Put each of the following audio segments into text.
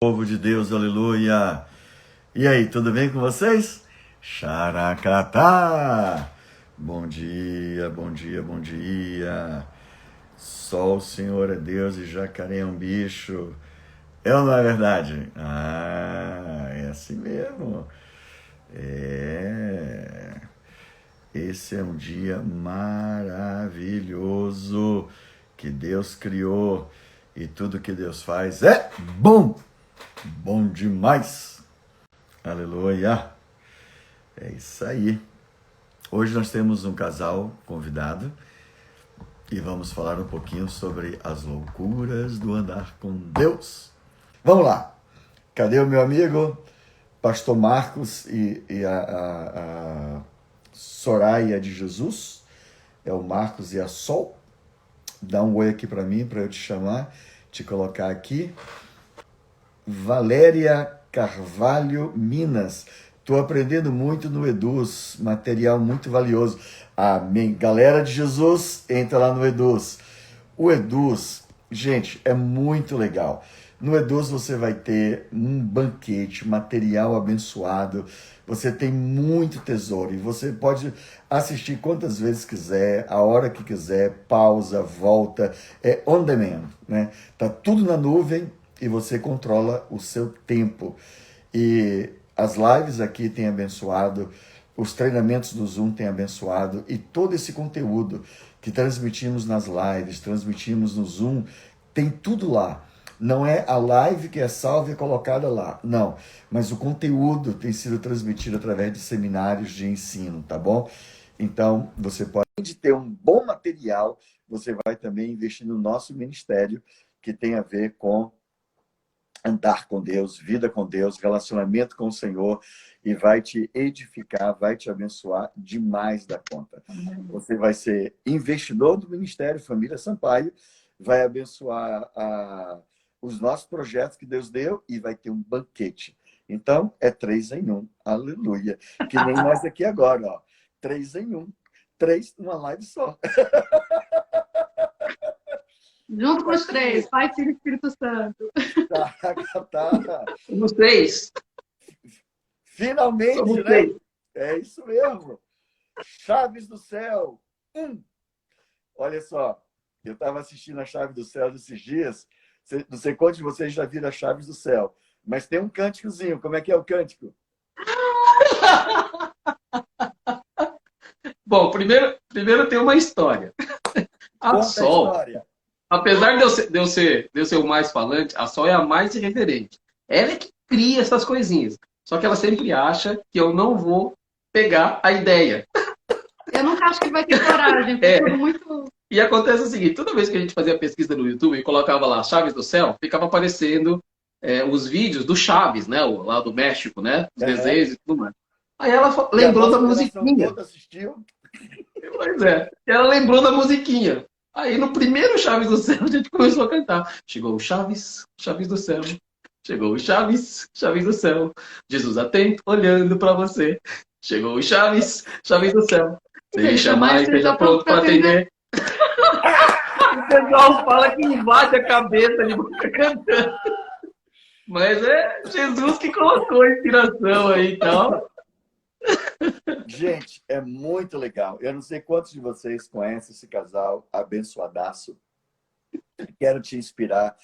Povo de Deus, aleluia! E aí, tudo bem com vocês? Xaracatá! Bom dia, bom dia, bom dia! Só o Senhor é Deus e jacaré é um bicho. É ou não é verdade? Ah, é assim mesmo. É. Esse é um dia maravilhoso que Deus criou e tudo que Deus faz é bom, bom demais. Aleluia. É isso aí. Hoje nós temos um casal convidado e vamos falar um pouquinho sobre as loucuras do andar com Deus. Vamos lá. Cadê o meu amigo, Pastor Marcos e a Soraya de Jesus? É o Marcos e a Sol. Dá um oi aqui para mim, para eu te chamar, te colocar aqui. Valéria Carvalho Minas. Estou aprendendo muito no Eduz, material muito valioso. Amém. Galera de Jesus, entra lá no Eduz. O Eduz, gente, é muito legal. No Eduz você vai ter um banquete, material abençoado. Você tem muito tesouro e você pode assistir quantas vezes quiser, a hora que quiser, pausa, volta, é on demand, né? Tá tudo na nuvem e você controla o seu tempo. E as lives aqui têm abençoado, os treinamentos do Zoom têm abençoado, e todo esse conteúdo que transmitimos nas lives, transmitimos no Zoom, tem tudo lá. Não é a live que é salva e colocada lá, não. Mas o conteúdo tem sido transmitido através de seminários de ensino, tá bom? Então, você pode, além de ter um bom material, você vai também investir no nosso ministério, que tem a ver com andar com Deus, vida com Deus, relacionamento com o Senhor, e vai te edificar, vai te abençoar demais da conta. Você vai ser investidor do Ministério Família Sampaio, vai abençoar os nossos projetos que Deus deu e vai ter um banquete. Então, é 3 em 1. Aleluia. Que nem nós aqui agora, ó. 3 em 1. 3 numa live só. Junto com os três, Pai, Filho e Espírito Santo. Tá. Somos três. Finalmente, Somos né? três. É isso mesmo. Chaves do Céu. Olha só, eu estava assistindo a Chave do Céu esses dias. Não sei quantos de vocês já viram a Chaves do Céu, mas tem um cânticozinho. Como é que é o cântico? Bom, primeiro tem uma história. A Conta a Sol, história. apesar de eu ser o mais falante, a Sol é a mais irreverente. Ela é que cria essas coisinhas. Só que ela sempre acha que eu não vou pegar a ideia. Eu nunca acho que ele vai ter coragem, porque tudo muito. E acontece o seguinte, toda vez que a gente fazia pesquisa no YouTube e colocava lá Chaves do Céu, ficava aparecendo os vídeos do Chaves, né? Lá do México, né? Os desenhos e tudo mais. Aí ela E a lembrou da nossa geração musiquinha. toda assistiu. Pois é. Ela lembrou da musiquinha. Aí no primeiro Chaves do Céu a gente começou a cantar. Chegou o Chaves, Chaves do Céu. Chegou o Chaves, Chaves do Céu. Jesus atento, olhando pra você. Chegou o Chaves, Chaves do Céu. Deixa mais, esteja pronto pra atender. O pessoal fala que invade a cabeça de você cantando. Mas é Jesus que colocou a inspiração aí e tal. Gente, é muito legal. Eu não sei quantos de vocês conhecem esse casal abençoadaço. Quero te inspirar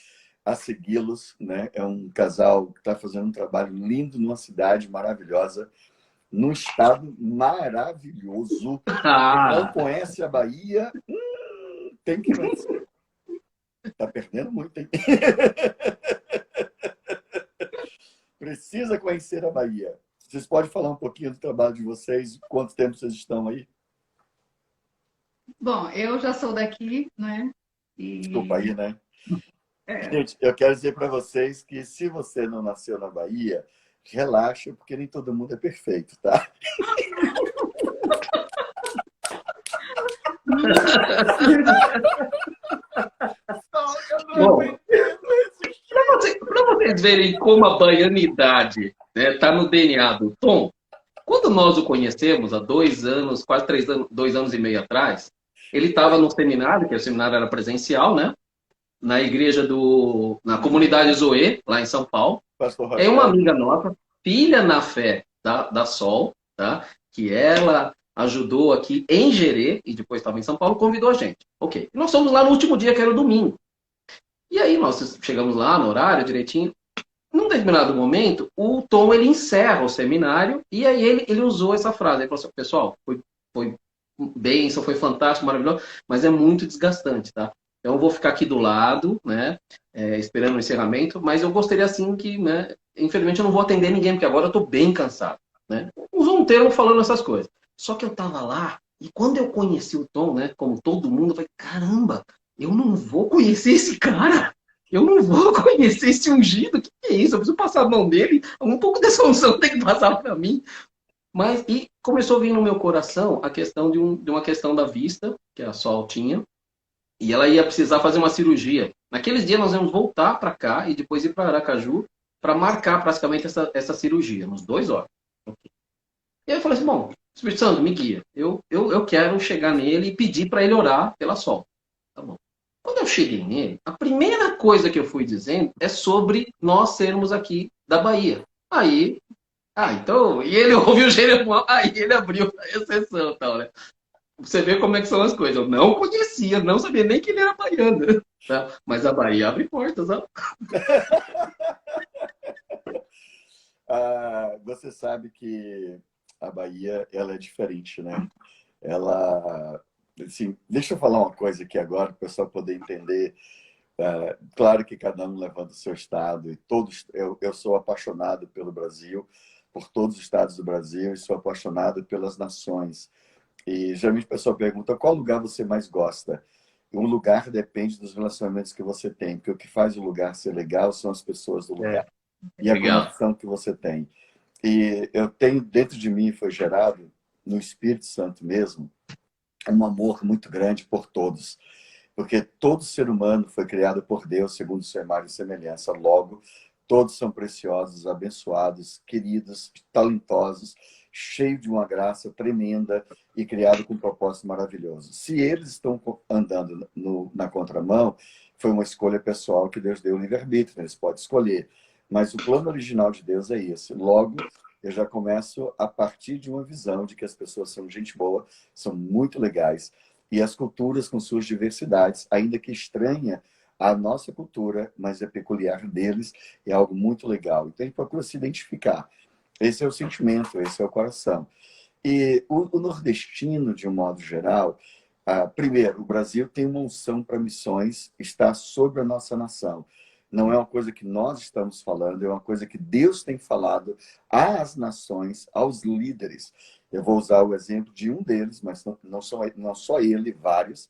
a segui-los, né? É um casal que está fazendo um trabalho lindo numa cidade maravilhosa, num estado maravilhoso. Quem não conhece a Bahia, tem que conhecer. Tá perdendo muito, hein? Precisa conhecer a Bahia. Vocês podem falar um pouquinho do trabalho de vocês? Quanto tempo vocês estão aí? Bom, eu já sou daqui, né? Desculpa aí, né? É, Gente, eu quero dizer para vocês que se você não nasceu na Bahia, relaxa, porque nem todo mundo é perfeito, tá? Bom, para vocês verem como a baianidade está no DNA do Tom, quando nós o conhecemos há 2 anos, quase 3 anos, 2 anos e meio atrás, ele estava no seminário, que o seminário era presencial, né? na igreja na comunidade Zoe, lá em São Paulo. Pastor É uma Rogério. amiga nossa, filha na fé da Sol, tá? Que ela ajudou aqui em Gerê e depois estava em São Paulo, convidou a gente. Ok. Nós fomos lá no último dia, que era o domingo. E aí nós chegamos lá no horário direitinho. Num determinado momento, o Tom ele encerra o seminário e aí ele usou essa frase. Ele falou assim, pessoal, foi bênção, foi fantástico, maravilhoso, mas é muito desgastante, tá? Então eu vou ficar aqui do lado, né, esperando o encerramento, mas eu gostaria assim que, né, infelizmente eu não vou atender ninguém, porque agora eu tô bem cansado, né? Usou um termo falando essas coisas. Só que eu tava lá e quando eu conheci o Tom, né, como todo mundo, eu falei, caramba, eu não vou conhecer esse cara. Eu não vou conhecer esse ungido. O que é isso? Eu preciso passar a mão dele. Um pouco dessa unção tem que passar para mim. Mas, e começou a vir no meu coração a questão de uma questão da vista, que a Sol tinha, e ela ia precisar fazer uma cirurgia. Naqueles dias nós íamos voltar para cá e depois ir para Aracaju para marcar praticamente essa cirurgia, nos 2 horas. E aí eu falei assim, bom, Espírito Santo, me guia. Eu quero chegar nele e pedir para ele orar pela Sol. Tá bom. Quando eu cheguei nele, a primeira coisa que eu fui dizendo é sobre nós sermos aqui da Bahia. Aí, então, e ele ouviu o Jeremias, aí ele abriu a exceção e tal, né? Você vê como é que são as coisas. Eu não conhecia, não sabia nem que ele era baiano. Tá? Mas a Bahia abre portas, ó. Você sabe que a Bahia, ela é diferente, né? Ela, assim, deixa eu falar uma coisa aqui agora, para o pessoal poder entender. Claro que cada um levando o seu estado, e todos, eu sou apaixonado pelo Brasil, por todos os estados do Brasil, e sou apaixonado pelas nações. E geralmente o pessoal pergunta qual lugar você mais gosta. Um lugar depende dos relacionamentos que você tem, porque o que faz o lugar ser legal são as pessoas do lugar e a Legal. conexão que você tem. E eu tenho dentro de mim, foi gerado no Espírito Santo mesmo, um amor muito grande por todos. Porque todo ser humano foi criado por Deus segundo sua imagem e semelhança. Logo, todos são preciosos, abençoados, queridos, talentosos, cheios de uma graça tremenda e criado com um propósito maravilhoso. Se eles estão andando na contramão, foi uma escolha pessoal que Deus deu livre-arbítrio, eles podem escolher. Mas o plano original de Deus é esse. Logo, eu já começo a partir de uma visão de que as pessoas são gente boa, são muito legais, e as culturas com suas diversidades, ainda que estranha à nossa cultura, mas é peculiar deles, é algo muito legal. Então, a gente procura se identificar. Esse é o sentimento, esse é o coração. E o nordestino, de um modo geral, primeiro, o Brasil tem uma unção para missões, está sobre a nossa nação. Não é uma coisa que nós estamos falando, é uma coisa que Deus tem falado às nações, aos líderes. Eu vou usar o exemplo de um deles, mas não só ele, vários.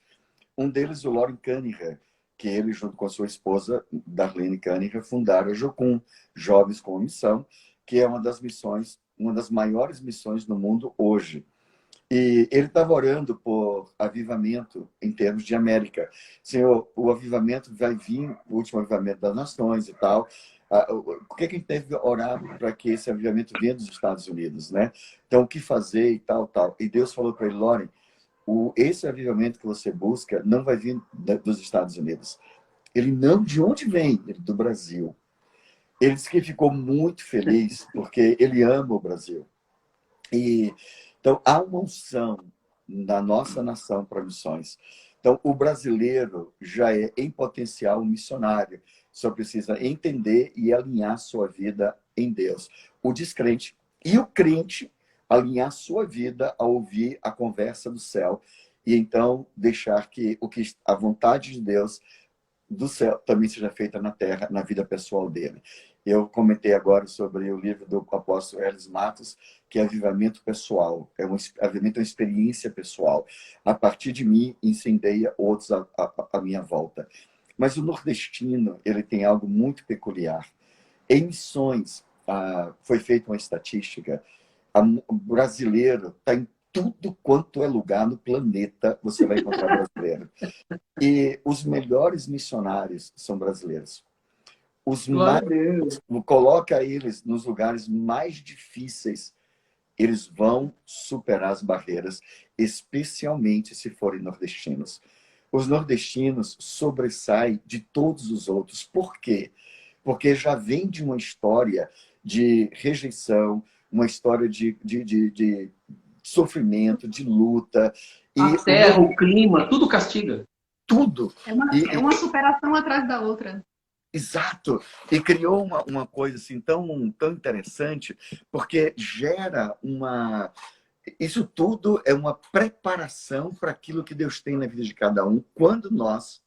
Um deles, o Loren Cunningham, que ele, junto com a sua esposa, Darlene Cunningham, fundaram a Jocum, Jovens com Missão, que é uma das missões, uma das maiores missões no mundo hoje. E ele estava orando por avivamento em termos de América. Senhor, o avivamento vai vir, o último avivamento das nações e tal. Por que a gente deve orar para que esse avivamento venha dos Estados Unidos, né? Então, o que fazer e tal, tal. E Deus falou para ele, Loren, esse avivamento que você busca não vai vir dos Estados Unidos. Ele não, de onde vem? Ele, do Brasil. Ele disse que ficou muito feliz porque ele ama o Brasil. Então, há uma unção na nossa nação para missões. Então, o brasileiro já é, em potencial, um missionário. Só precisa entender e alinhar sua vida em Deus. O descrente e o crente alinhar sua vida a ouvir a conversa do céu e então deixar que a vontade de Deus do céu também seja feita na terra, na vida pessoal dele. Eu comentei agora sobre o livro do apóstolo Hermes Matos, que é avivamento pessoal, avivamento é uma experiência pessoal. A partir de mim, incendeia outros à minha volta. Mas o nordestino, ele tem algo muito peculiar. Em missões, foi feita uma estatística, o brasileiro está em tudo quanto é lugar no planeta, você vai encontrar brasileiro. E os melhores missionários são brasileiros. Coloca eles nos lugares mais difíceis, eles vão superar as barreiras, especialmente se forem nordestinos. os nordestinos sobressaem de todos os outros. Por quê? Porque já vem de uma história de rejeição, uma história de sofrimento, de luta. A terra, o clima, tudo castiga. Tudo. É uma superação atrás da outra. Exato. E criou uma coisa assim tão interessante, porque gera uma... Isso tudo é uma preparação para aquilo que Deus tem na vida de cada um, quando nós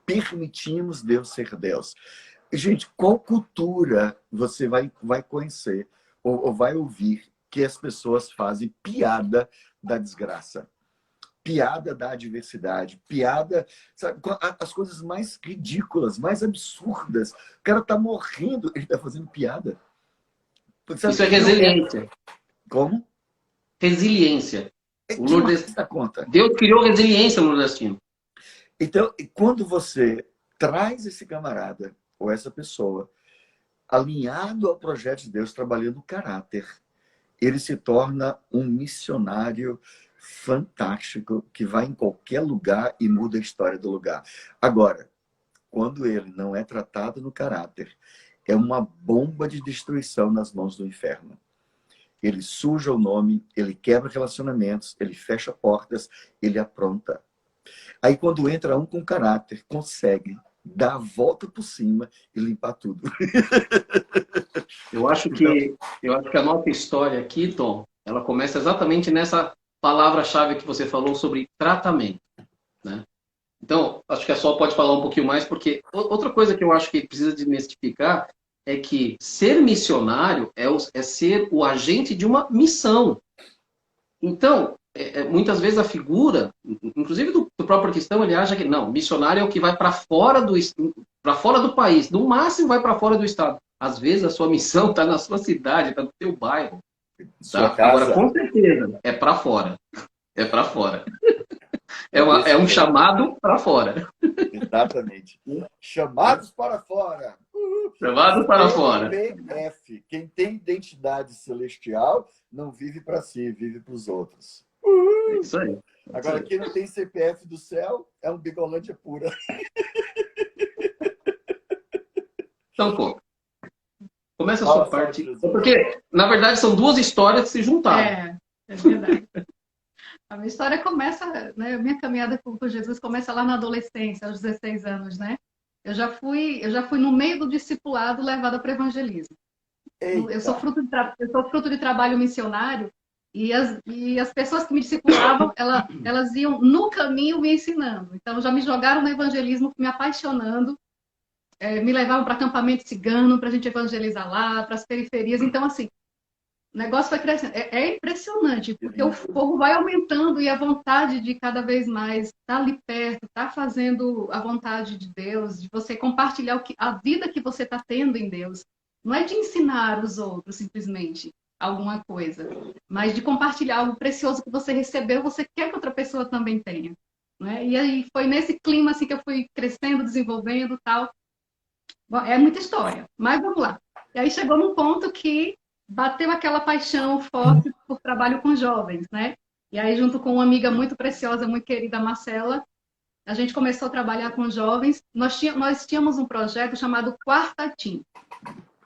permitimos Deus ser Deus. Gente, qual cultura você vai conhecer ou vai ouvir que as pessoas fazem piada da desgraça? Piada da adversidade, piada, sabe, as coisas mais ridículas, mais absurdas. O cara tá morrendo, ele tá fazendo piada. Sabe, isso é resiliência. Como? Resiliência. O nordestino conta. Deus criou resiliência no nordestino. Então, quando você traz esse camarada ou essa pessoa alinhado ao projeto de Deus, trabalhando o caráter, ele se torna um missionário fantástico que vai em qualquer lugar e muda a história do lugar. Agora, quando ele não é tratado no caráter, é uma bomba de destruição nas mãos do inferno. Ele suja o nome, ele quebra relacionamentos, ele fecha portas, ele apronta. Aí quando entra um com caráter, consegue dar a volta por cima e limpar tudo. Eu acho que a nossa história aqui, Tom, ela começa exatamente nessa palavra-chave que você falou sobre tratamento, né? Então, acho que a Sol pode falar um pouquinho mais, porque outra coisa que eu acho que precisa desmistificar é que ser missionário é ser o agente de uma missão. Então, muitas vezes a figura, inclusive do próprio cristão, ele acha que não, missionário é o que vai para fora do país, no máximo vai para fora do estado. Às vezes a sua missão está na sua cidade, está no seu bairro. Tá? Agora, com certeza, é para fora. É para fora. É um chamado para fora. Exatamente. Chamados para fora. Chamados para fora. CPF. Quem tem identidade celestial não vive para si, vive para os outros. É isso aí. Agora, quem não tem CPF do céu é um bigolândia pura. Então, pô, começa a sua parte. Porque, na verdade, são duas histórias que se juntaram. É verdade. A minha história começa, né? A minha caminhada com Jesus começa lá na adolescência, aos 16 anos, né? Eu já fui no meio do discipulado levada para o evangelismo. Eu sou fruto de trabalho missionário e as pessoas que me discipulavam, elas iam no caminho me ensinando. Então, já me jogaram no evangelismo, me apaixonando, me levavam para acampamento cigano, para a gente evangelizar lá, para as periferias. Então, assim, o negócio foi crescendo. É impressionante, porque o fogo vai aumentando e a vontade de cada vez mais estar ali perto, estar fazendo a vontade de Deus, de você compartilhar a vida que você está tendo em Deus. Não é de ensinar os outros, simplesmente, alguma coisa, mas de compartilhar algo precioso que você recebeu, você quer que outra pessoa também tenha. Né? E aí foi nesse clima assim, que eu fui crescendo, desenvolvendo e tal. Bom, é muita história, mas vamos lá. E aí chegou num ponto que bateu aquela paixão forte por trabalho com jovens, né? E aí, junto com uma amiga muito preciosa, muito querida, Marcela, a gente começou a trabalhar com jovens. Nós tínhamos um projeto chamado Quarta Team.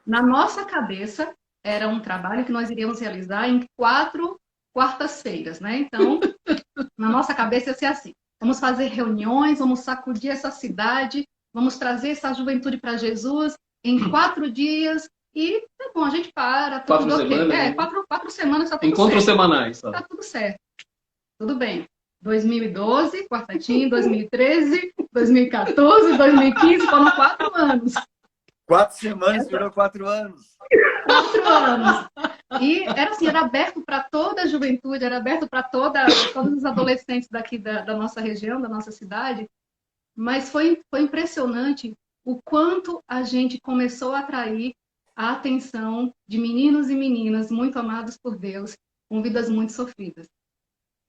Na nossa cabeça, era um trabalho que nós iríamos realizar em 4 quartas-feiras, né? Então, na nossa cabeça ia ser assim: vamos fazer reuniões, vamos sacudir essa cidade, vamos trazer essa juventude para Jesus em 4 dias. E, tá bom, a gente para, tudo 4 ok. semanas? 4 semanas, tá tudo Encontros certo. semanais. Tá tudo certo. Tudo bem. 2012, quartetinho, 2013, 2014, 2015, foram 4 anos. 4 semanas virou 4 anos. 4 anos. E era assim, era aberto para toda a juventude, era aberto para todos os adolescentes daqui da nossa região, da nossa cidade. Mas foi impressionante o quanto a gente começou a atrair a atenção de meninos e meninas muito amados por Deus, com vidas muito sofridas.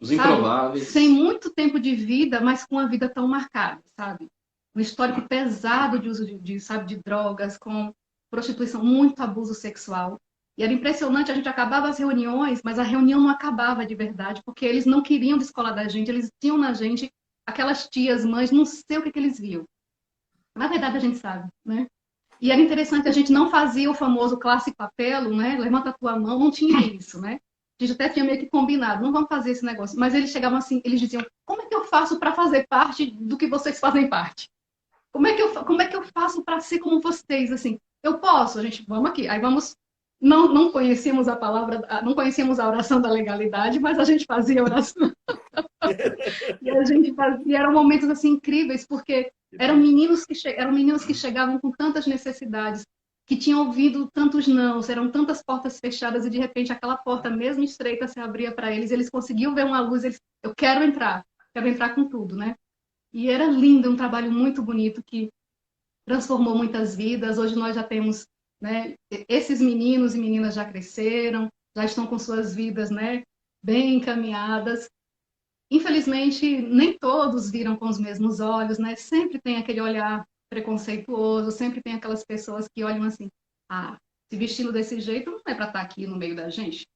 Os improváveis. Sem muito tempo de vida, mas com uma vida tão marcada, sabe? Um histórico pesado de uso de drogas, com prostituição, muito abuso sexual. E era impressionante, a gente acabava as reuniões, mas a reunião não acabava de verdade, porque eles não queriam descolar da gente, eles tinham na gente aquelas tias, mães, não sei o que eles viam. Na verdade, a gente sabe, né? E era interessante, a gente não fazia o famoso clássico apelo, né? Levanta a tua mão, não tinha isso, né? A gente até tinha meio que combinado, não vamos fazer esse negócio. Mas eles chegavam assim, eles diziam, como é que eu faço para fazer parte do que vocês fazem parte? Como é que eu faço para ser como vocês? Assim, eu posso, a gente, vamos aqui. Aí vamos, não conhecíamos a palavra, não conhecíamos a oração da legalidade, mas a gente fazia a oração. E a gente fazia, eram momentos assim incríveis, porque eram meninos que chegavam com tantas necessidades, que tinham ouvido tantos nãos, eram tantas portas fechadas, e de repente aquela porta, mesmo estreita, se abria para eles, eles conseguiam ver uma luz, eu quero entrar com tudo, né? E era lindo, um trabalho muito bonito que transformou muitas vidas. Hoje nós já temos, né, esses meninos e meninas já cresceram, já estão com suas vidas, né, bem encaminhadas. Infelizmente, nem todos viram com os mesmos olhos, né? Sempre tem aquele olhar preconceituoso, sempre tem aquelas pessoas que olham assim, ah, se vestindo desse jeito não é para estar aqui no meio da gente.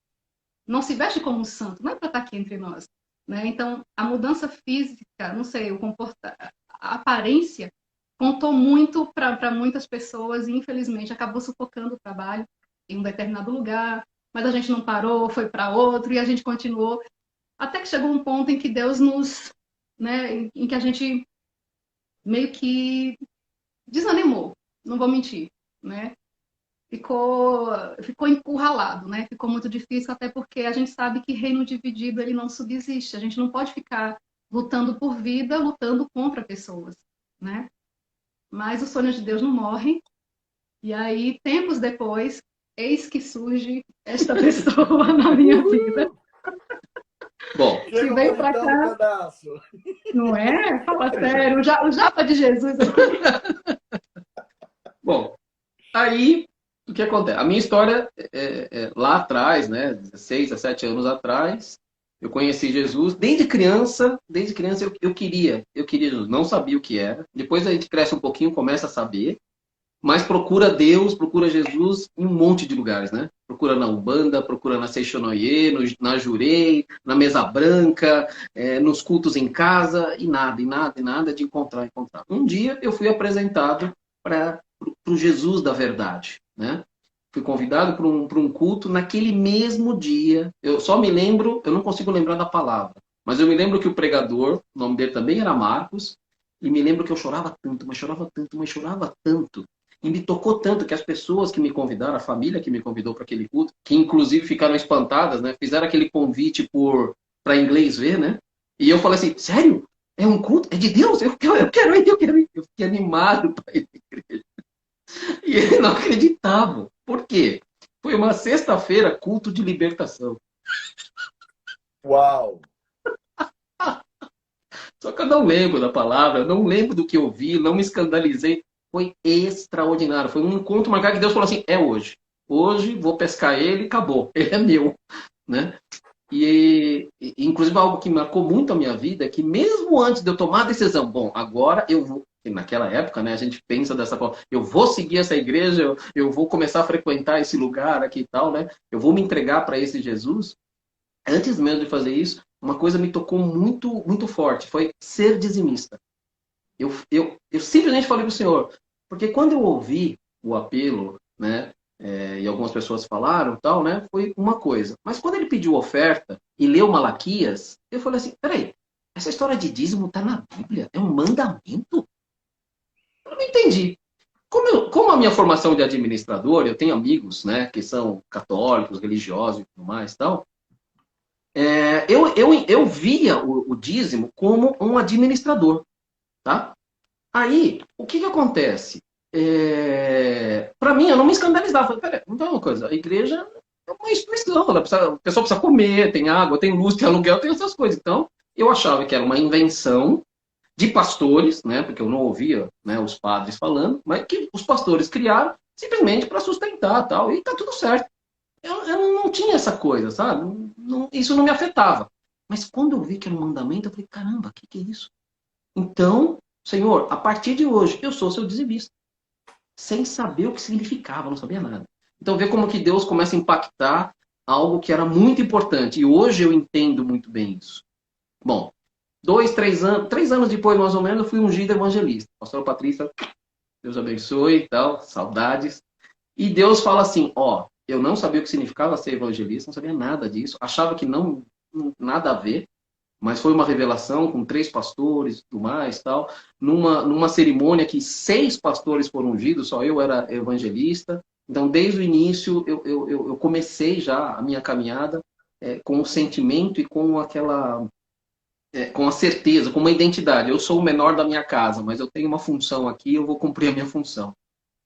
Não se veste como um santo, não é para estar aqui entre nós. Né? Então, a mudança física, não sei, a aparência contou muito para muitas pessoas e, infelizmente, acabou sufocando o trabalho em um determinado lugar, mas a gente não parou, foi para outro e a gente continuou, até que chegou um ponto em que Deus nos, né, em que a gente meio que desanimou, não vou mentir, né? Ficou encurralado, né? Ficou muito difícil, até porque a gente sabe que reino dividido ele não subsiste. A gente não pode ficar lutando por vida, lutando contra pessoas, né? Mas os sonhos de Deus não morrem. E aí, tempos depois, eis que surge esta pessoa na minha vida. Bom, Que veio para cá. Não é? Fala sério, o japa de Jesus. Bom, aí o que acontece? A minha história lá atrás, né, 16, 17 anos atrás, eu conheci Jesus. Desde criança eu queria Jesus, não sabia o que era. Depois a gente cresce um pouquinho, começa a saber, mas procura Deus, procura Jesus em um monte de lugares, né? Procura na Umbanda, procura na Seixonoye, na Jurei, na Mesa Branca, nos cultos em casa, e nada de encontrar. Um dia eu fui apresentado para o Jesus da verdade, né? Fui convidado para um culto naquele mesmo dia. Eu só me lembro, eu não consigo lembrar da palavra, mas eu me lembro que o pregador, o nome dele também era Marcos, e me lembro que eu chorava tanto, e me tocou tanto que as pessoas que me convidaram, a família que me convidou para aquele culto, que inclusive ficaram espantadas, né? Fizeram aquele convite para inglês ver, né? E eu falei assim, sério? É um culto? É de Deus? Eu quero ir. Eu fiquei animado para ir à igreja. E eles não acreditavam. Por quê? Foi uma sexta-feira, culto de libertação. Uau! Só que eu não lembro da palavra, não lembro do que eu vi, não me escandalizei. Foi extraordinário. Foi um encontro marcado que Deus falou assim, é hoje. Hoje vou pescar ele e acabou. Ele é meu. Né? E inclusive algo que marcou muito a minha vida é que mesmo antes de eu tomar a decisão, bom, agora eu vou, naquela época, né, a gente pensa dessa forma, eu vou seguir essa igreja, eu vou começar a frequentar esse lugar aqui e tal, né? Eu vou me entregar para esse Jesus. Antes mesmo de fazer isso, uma coisa me tocou muito, muito forte, foi ser dizimista. Eu simplesmente falei para o Senhor, porque quando eu ouvi o apelo, né, e algumas pessoas falaram, tal, né, foi uma coisa. Mas quando ele pediu oferta e leu Malaquias, eu falei assim, peraí, essa história de dízimo está na Bíblia? É um mandamento? Eu não entendi. Como a minha formação de administrador, eu tenho amigos, né, que são católicos, religiosos e tudo mais, tal, eu via o dízimo como um administrador. Tá? Aí, o que acontece? Para mim, eu não me escandalizava. Falei, peraí, então é uma coisa, a igreja é uma instituição, a pessoa precisa comer, tem água, tem luz, tem aluguel, tem essas coisas. Então, eu achava que era uma invenção de pastores, né, porque eu não ouvia, né, os padres falando, mas que os pastores criaram simplesmente para sustentar tal, e tá tudo certo. Eu não tinha essa coisa, sabe? Isso não me afetava. Mas quando eu vi que era um mandamento, eu falei, caramba, o que é isso? Então, Senhor, a partir de hoje, eu sou seu dizimista. Sem saber o que significava, não sabia nada. Então, vê como que Deus começa a impactar algo que era muito importante. E hoje eu entendo muito bem isso. Bom, 3 anos depois, mais ou menos, eu fui ungido evangelista. Pastora Patrícia, Deus abençoe e tal, saudades. E Deus fala assim, ó, eu não sabia o que significava ser evangelista, não sabia nada disso, achava que nada a ver, mas foi uma revelação com 3 pastores e tudo mais, tal, numa cerimônia que 6 pastores foram ungidos, só eu era evangelista. Então, desde o início, eu comecei já a minha caminhada com o sentimento e com com a certeza, com uma identidade. Eu sou o menor da minha casa, mas eu tenho uma função aqui, eu vou cumprir a minha função.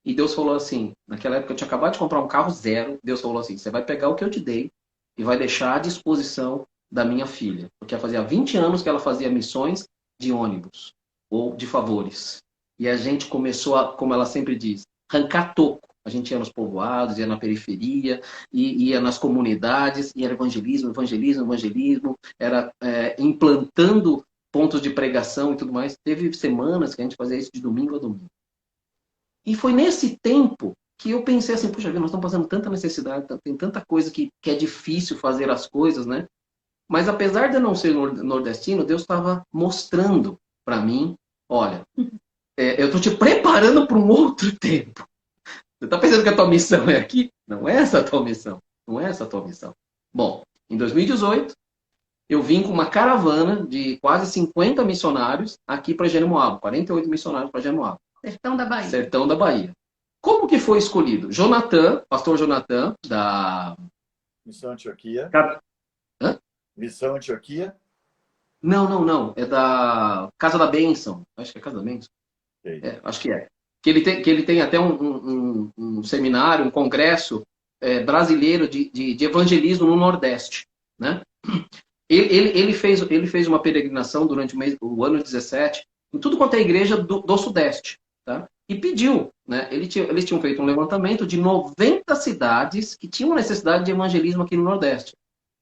E Deus falou assim, naquela época eu tinha acabado de comprar um carro zero, Deus falou assim, você vai pegar o que eu te dei e vai deixar à disposição da minha filha. Porque fazia 20 anos que ela fazia missões de ônibus ou de favores. E a gente começou a, como ela sempre diz, arrancar toco. A gente ia nos povoados, ia na periferia, ia nas comunidades, e era evangelismo, evangelismo, evangelismo, era implantando pontos de pregação e tudo mais. Teve semanas que a gente fazia isso de domingo a domingo. E foi nesse tempo que eu pensei assim, puxa vida, nós estamos passando tanta necessidade, tem tanta coisa que é difícil fazer as coisas, né? Mas apesar de eu não ser nordestino, Deus estava mostrando para mim, olha, eu estou te preparando para um outro tempo. Você está pensando que a tua missão é aqui? Não é essa a tua missão. Não é essa a tua missão. Bom, em 2018, eu vim com uma caravana de quase 50 missionários aqui para Jeremoabo. 48 missionários para Jeremoabo. Sertão da Bahia. Sertão da Bahia. Como que foi escolhido? Jonathan, pastor Jonathan, da... Missão Antioquia. Hã? Missão Antioquia. Não. É da Casa da Bênção. Acho que é Casa da Bênção. Acho que é. Que ele tem até um seminário, um congresso brasileiro de evangelismo no Nordeste. Né? Ele fez uma peregrinação durante o ano 17 em tudo quanto é igreja do Sudeste. Tá? E pediu, né? Eles tinham feito um levantamento de 90 cidades que tinham necessidade de evangelismo aqui no Nordeste.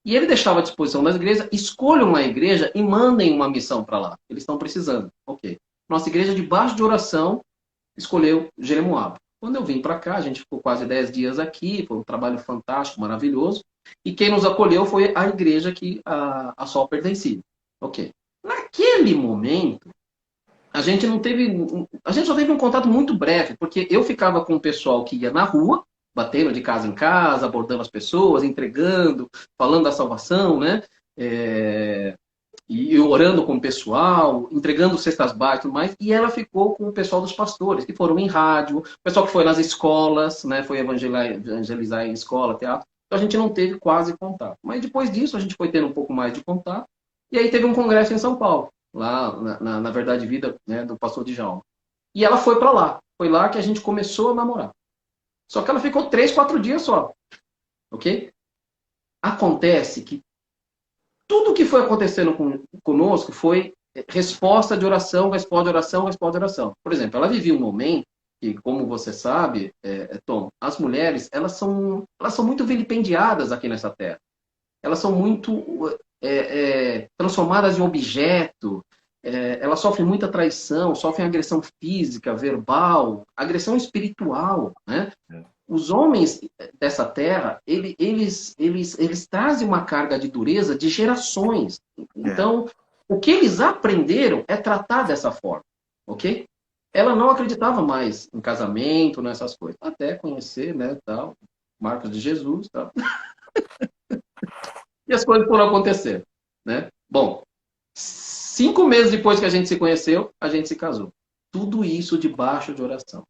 E ele deixava à disposição das igrejas, escolham uma igreja e mandem uma missão para lá. Eles estão precisando. Ok. Nossa igreja, debaixo de oração, escolheu Jeremoabo. Quando eu vim para cá, a gente ficou quase 10 dias aqui, foi um trabalho fantástico, maravilhoso. E quem nos acolheu foi a igreja que a Sol pertencia. Ok. Naquele momento, a gente só teve um contato muito breve, porque eu ficava com o pessoal que ia na rua, batendo de casa em casa, abordando as pessoas, entregando, falando da salvação, né? E orando com o pessoal, entregando cestas básicas e tudo mais, e ela ficou com o pessoal dos pastores, que foram em rádio, o pessoal que foi nas escolas, né? Foi evangelizar em escola, teatro. Então a gente não teve quase contato. Mas depois disso a gente foi tendo um pouco mais de contato, e aí teve um congresso em São Paulo, lá na Verdade e Vida, né, do pastor Djalma. E ela foi para lá. Foi lá que a gente começou a namorar. Só que ela ficou 3, 4 dias só. Ok? Acontece que tudo que foi acontecendo conosco foi resposta de oração, resposta de oração, resposta de oração. Por exemplo, ela vivia um momento que, como você sabe, Tom, as mulheres, elas são muito vilipendiadas aqui nessa terra. Elas são muito transformadas em objeto, elas sofrem muita traição, sofrem agressão física, verbal, agressão espiritual, né? Os homens dessa terra, eles trazem uma carga de dureza de gerações. Então, o que eles aprenderam é tratar dessa forma, ok? Ela não acreditava mais em casamento, nessas coisas, até conhecer, né, tal, marcos de Jesus, tal. E as coisas foram acontecer, né? Bom, 5 meses depois que a gente se conheceu, a gente se casou. Tudo isso debaixo de oração.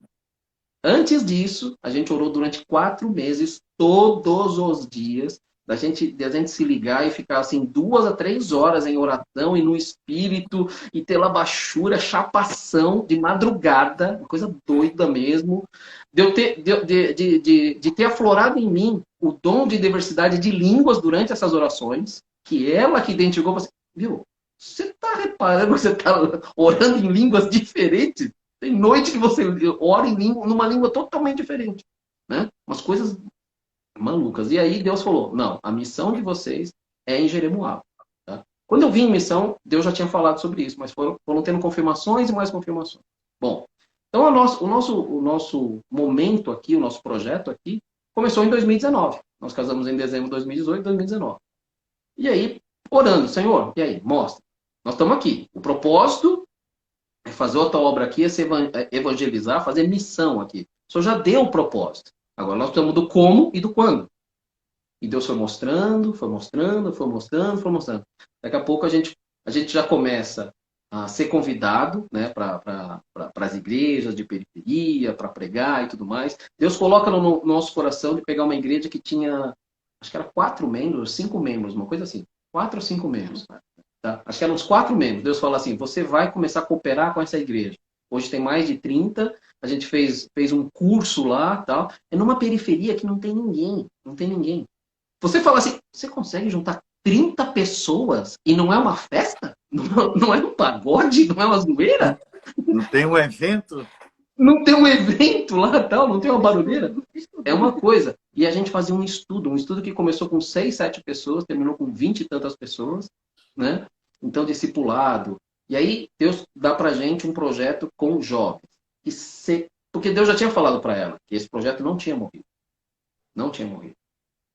Antes disso, a gente orou durante 4 meses, todos os dias, da gente se ligar e ficar assim 2 a 3 horas em oração e no espírito, e ter labachura, chapação de madrugada, uma coisa doida mesmo, de ter aflorado em mim o dom de diversidade de línguas durante essas orações, que ela que identificou, assim, viu, você está reparando que você está orando em línguas diferentes? Tem noite que você ora numa língua totalmente diferente, né? Umas coisas malucas. E aí Deus falou, não, a missão de vocês é em Jeremoabo. Tá? Quando eu vim em missão, Deus já tinha falado sobre isso, mas foram tendo confirmações e mais confirmações. Bom, então o nosso momento aqui, o nosso projeto aqui, começou em 2019. Nós casamos em dezembro de 2018, 2019. E aí, orando, Senhor, e aí, mostra. Nós estamos aqui. O propósito é fazer outra obra aqui, é se evangelizar, fazer missão aqui. O Senhor já deu o propósito. Agora nós estamos do como e do quando. E Deus foi mostrando, foi mostrando, foi mostrando, foi mostrando. Daqui a pouco a gente já começa a ser convidado, né, para as igrejas de periferia, para pregar e tudo mais. Deus coloca no nosso coração de pegar uma igreja que tinha, acho que era 4 membros, 5 membros, uma coisa assim. 4 ou 5 membros. Tá? Acho que eram uns 4 membros. Deus fala assim, você vai começar a cooperar com essa igreja. Hoje tem mais de 30. A gente fez um curso lá, tal. É numa periferia que não tem ninguém. Não tem ninguém. Você fala assim, você consegue juntar 30 pessoas e não é uma festa? Não é um pagode? Não é uma zoeira? Não tem um evento? Não tem um evento lá, tal, não tem uma barulheira? É uma coisa. E a gente fazia um estudo que começou com 6, 7 pessoas, terminou com 20 e tantas pessoas, né? Então, discipulado. E aí, Deus dá pra gente um projeto com jovens. Porque Deus já tinha falado para ela que esse projeto não tinha morrido. Não tinha morrido.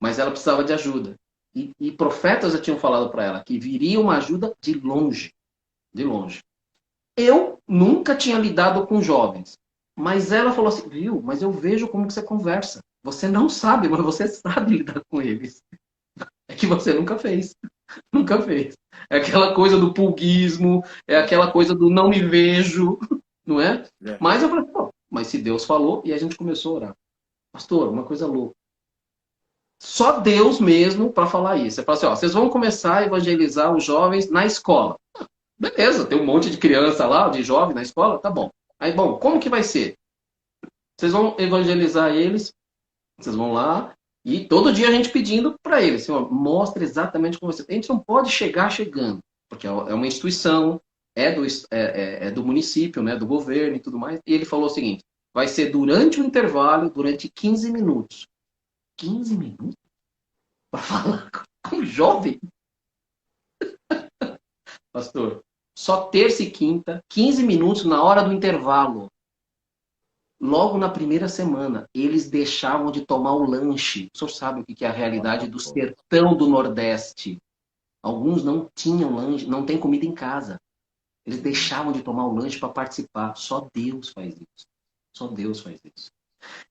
Mas ela precisava de ajuda. E profetas já tinham falado para ela que viria uma ajuda de longe. De longe. Eu nunca tinha lidado com jovens. Mas ela falou assim, viu, mas eu vejo como que você conversa. Você não sabe, mas você sabe lidar com eles. É que você nunca fez. Nunca fez. É aquela coisa do pulguismo, é aquela coisa do não me vejo, não é? Mas eu falei, pô, mas se Deus falou, e a gente começou a orar. Pastor, uma coisa louca. Só Deus mesmo para falar isso. Você fala assim, ó, vocês vão começar a evangelizar os jovens na escola. Beleza, tem um monte de criança lá, de jovem na escola, tá bom. Aí, bom, como que vai ser? Vocês vão evangelizar eles, vocês vão lá, e todo dia a gente pedindo para eles, assim, ó, mostra exatamente como você... A gente não pode chegar chegando, porque é uma instituição, é do município, né, do governo e tudo mais. E ele falou o seguinte, vai ser durante o intervalo, durante 15 minutos. 15 minutos? Para falar com um jovem? Pastor, só terça e quinta, 15 minutos na hora do intervalo. Logo na primeira semana, eles deixavam de tomar o lanche. O senhor sabe o que é a realidade do sertão do Nordeste. Alguns não tinham lanche, não tem comida em casa. Eles deixavam de tomar o lanche para participar. Só Deus faz isso. Só Deus faz isso.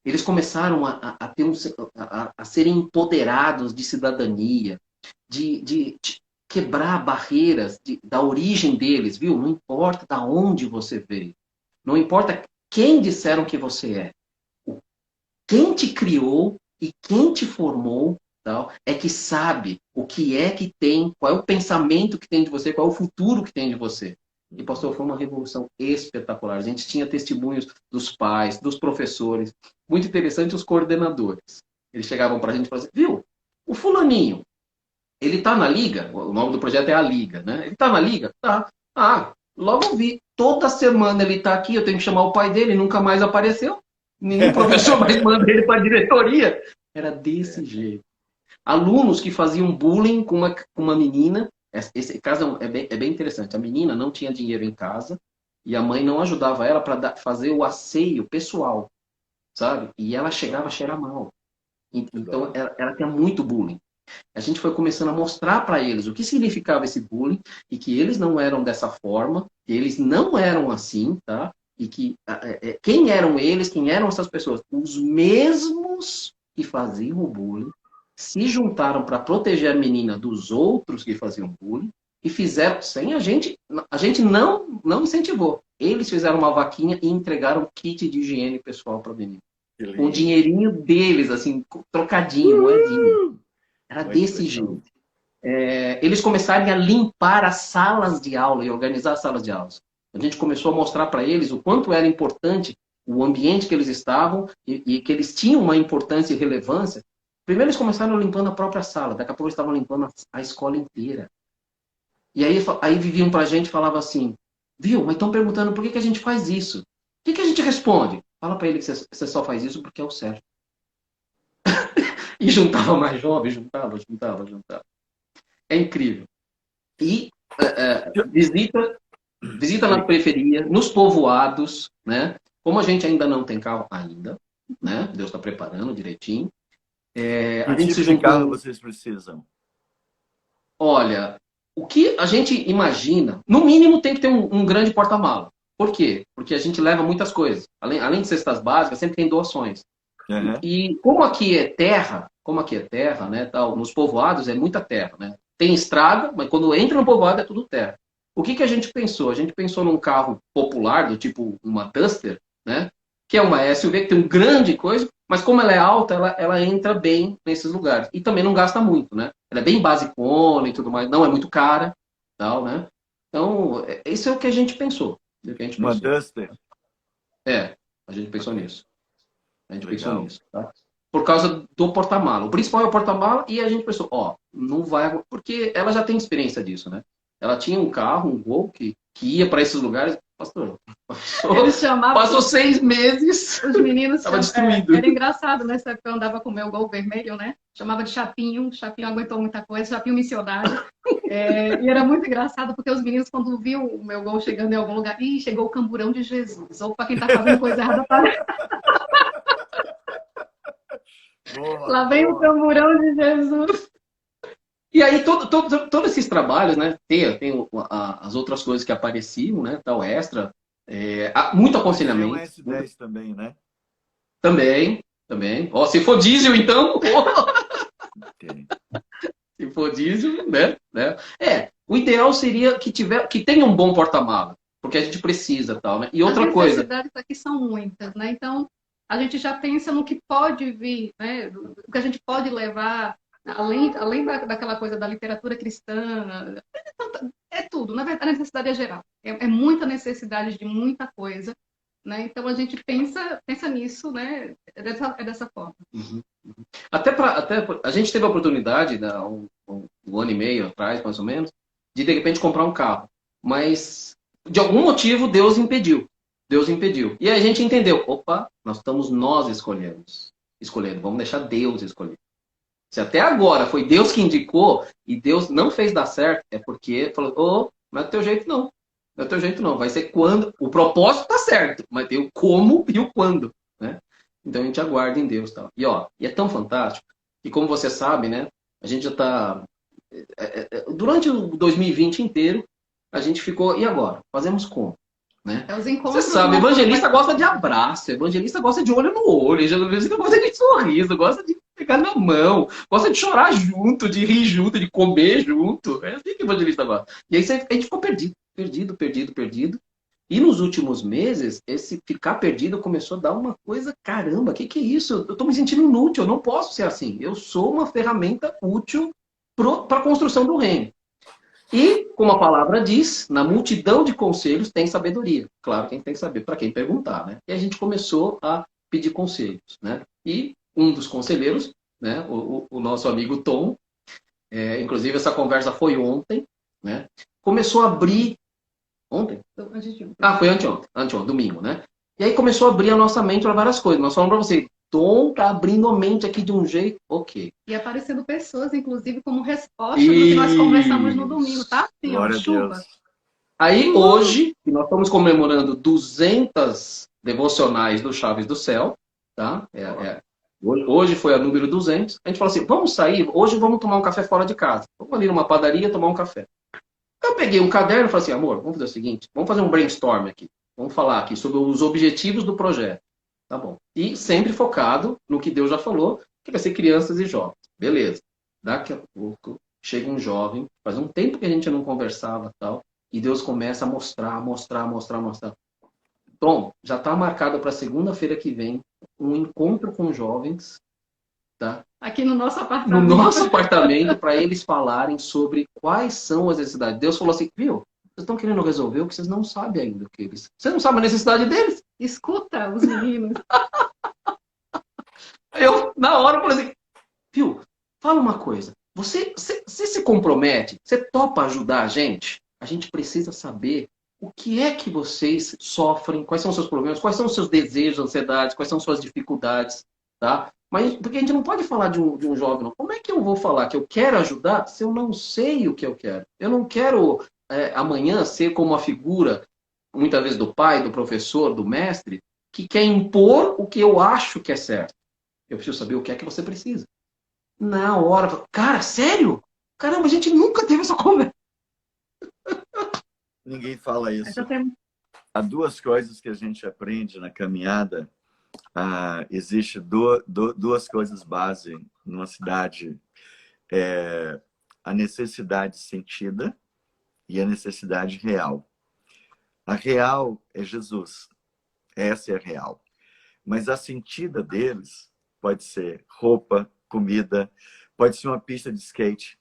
Eles começaram a serem empoderados de cidadania, de quebrar barreiras da origem deles, viu? Não importa de onde você veio. Não importa quem disseram que você é. Quem te criou e quem te formou, tal, é que sabe o que é que tem, qual é o pensamento que tem de você, qual é o futuro que tem de você. E, pastor, foi uma revolução espetacular. A gente tinha testemunhos dos pais, dos professores. Muito interessante, os coordenadores. Eles chegavam para a gente e falavam assim, viu, o fulaninho, ele tá na liga? O nome do projeto é A Liga, né? Ele tá na liga? Tá. Ah, logo vi. Toda semana ele tá aqui, eu tenho que chamar o pai dele, nunca mais apareceu. Nenhum professor mais manda ele para a diretoria. Era desse jeito. Alunos que faziam bullying com uma menina. Esse caso é bem interessante. A menina não tinha dinheiro em casa e a mãe não ajudava ela para fazer o asseio pessoal, sabe? E ela chegava a cheirar mal. Então, ela tinha muito bullying. A gente foi começando a mostrar para eles o que significava esse bullying e que eles não eram dessa forma, que eles não eram assim, tá? E que quem eram eles, quem eram essas pessoas? Os mesmos que faziam o bullying se juntaram para proteger a menina dos outros que faziam bullying e fizeram sem a gente não incentivou. Eles fizeram uma vaquinha e entregaram kit de higiene pessoal para a menina. Com o dinheirinho deles, assim, trocadinho, moedinho. Era desse jeito. Eles começaram a limpar as salas de aula e organizar as salas de aulas. A gente começou a mostrar para eles o quanto era importante o ambiente que eles estavam e que eles tinham uma importância e relevância. Primeiro eles começaram limpando a própria sala, daqui a pouco eles estavam limpando a escola inteira. E aí viviam para a gente e falavam assim, viu, mas estão perguntando por que a gente faz isso. O que a gente responde? Fala para ele que você só faz isso porque é o certo. E juntava mais jovens, juntava. É incrível. E visita na periferia, nos povoados, né? Como a gente ainda não tem carro ainda, né? Deus está preparando direitinho. A gente se juntou... carro vocês precisam? Olha, o que a gente imagina, no mínimo tem que ter um grande porta-mala. Por quê? Porque a gente leva muitas coisas. Além de cestas básicas, sempre tem doações. Uhum. E como aqui é terra, né, tal, nos povoados é muita terra, né? Tem estrada, mas quando entra no povoado é tudo terra. O que a gente pensou? A gente pensou num carro popular, do tipo uma Duster, né? Que é uma SUV que tem um grande coisa, mas como ela é alta, ela entra bem nesses lugares. E também não gasta muito, né? Ela é bem basicona e tudo mais, não é muito cara, tal, né? Então, isso é o que a gente pensou. É o que a gente Uma pensou. Duster. É, a gente pensou nisso. A gente pensou Legal. nisso, tá? Por causa do porta-mala. O principal é o porta-mala e a gente pensou, ó, não vai... Porque ela já tem experiência disso, né? Ela tinha um carro, um Gol, que ia para esses lugares. Pastor, Eles chamavam... passou 6 meses. Os meninos Estava destruído. era engraçado, nessa época eu andava com o meu Gol vermelho, né? Chamava de Chapinho. Chapinho aguentou muita coisa, Chapinho missionário. E era muito engraçado, porque os meninos, quando viam o meu Gol chegando em algum lugar, ih, chegou o camburão de Jesus. Ou para quem tá fazendo coisa errada, para... Boa, Lá vem o camburão de Jesus. E aí, todos esses trabalhos, né? Tem as outras coisas que apareciam, né? Tal extra. Muito Tem um aconselhamento. S10 também, né? Também. Ó, se for diesel, então. Tem. Se for diesel, né? O ideal seria que tenha um bom porta-mala, porque a gente precisa, tal, né? E outra As coisa. As necessidades aqui são muitas, né? Então, a gente já pensa no que pode vir, né? O que a gente pode levar, além daquela coisa da literatura cristã, é tudo. Na verdade, a necessidade é geral. É muita necessidade de muita coisa, né? Então, a gente pensa nisso, né? É dessa forma. Uhum. Até a gente teve a oportunidade, né, um ano e meio atrás, mais ou menos, de repente comprar um carro. Mas, de algum motivo, Deus impediu. Deus impediu. E a gente entendeu, opa, nós escolhendo. Vamos deixar Deus escolher. Se até agora foi Deus que indicou e Deus não fez dar certo, é porque falou, não é do teu jeito não. Não é do teu jeito não. Vai ser quando. O propósito tá certo, mas tem o como e o quando, né? Então a gente aguarda em Deus, tal. E é tão fantástico que, como você sabe, né? A gente já está durante o 2020 inteiro, a gente ficou, e agora? Fazemos como? Né? Os Você encontros, sabe, evangelista gosta de abraço, evangelista gosta de olho no olho, evangelista gosta de sorriso, gosta de pegar na mão, gosta de chorar junto, de rir junto, de comer junto. É assim que evangelista gosta. E aí a gente ficou perdido. E nos últimos meses, esse ficar perdido começou a dar uma coisa, caramba, que é isso? Eu estou me sentindo inútil, eu não posso ser assim. Eu sou uma ferramenta útil para a construção do reino. E, como a palavra diz, na multidão de conselhos tem sabedoria. Claro, quem tem que saber para quem perguntar, né? E a gente começou a pedir conselhos, né? E um dos conselheiros, né, o nosso amigo Tom, inclusive essa conversa foi ontem, né? Começou a abrir... Ontem? Foi anteontem, domingo, né? E aí começou a abrir a nossa mente para várias coisas. Nós falamos para você, Tom tá abrindo a mente aqui de um jeito, ok. E aparecendo pessoas, inclusive, como resposta do que nós conversamos no domingo, tá? Sim, Glória a chuva. Deus. Aí hoje, nós estamos comemorando 200 devocionais do Chaves do Céu, tá? Hoje foi a número 200. A gente falou assim, vamos sair, hoje vamos tomar um café fora de casa. Vamos ali numa padaria tomar um café. Eu peguei um caderno e falei assim, amor, vamos fazer o seguinte, vamos fazer um brainstorm aqui. Vamos falar aqui sobre os objetivos do projeto. Tá bom. E sempre focado no que Deus já falou, que vai ser crianças e jovens. Beleza. Daqui a pouco chega um jovem, faz um tempo que a gente não conversava tal, e Deus começa a mostrar. Tom, já está marcado para segunda-feira que vem um encontro com jovens, tá? Aqui no nosso No apartamento. nosso apartamento, para eles falarem sobre quais são as necessidades. Deus falou assim, viu? Vocês estão querendo resolver o que vocês não sabem ainda. Vocês não sabem a necessidade deles. Escuta os meninos. Eu, na hora, falei assim, viu, fala uma coisa. Você se compromete? Você topa ajudar a gente? A gente precisa saber o que é que vocês sofrem, quais são os seus problemas, quais são os seus desejos, ansiedades, quais são suas dificuldades, tá? Mas, porque a gente não pode falar de um jovem, não. Como é que eu vou falar que eu quero ajudar se eu não sei o que eu quero? Eu não quero amanhã ser como a figura, muitas vezes do pai, do professor, do mestre, que quer impor o que eu acho que é certo. Eu preciso saber o que é que você precisa. Na hora, cara, sério? Caramba, a gente nunca teve essa conversa. Ninguém fala Mas isso. eu tenho... Há duas coisas que a gente aprende na caminhada. Existe duas coisas base numa cidade. A necessidade sentida e a necessidade real. A real é Jesus. Essa é a real. Mas a sentida deles pode ser roupa, comida, pode ser uma pista de skate,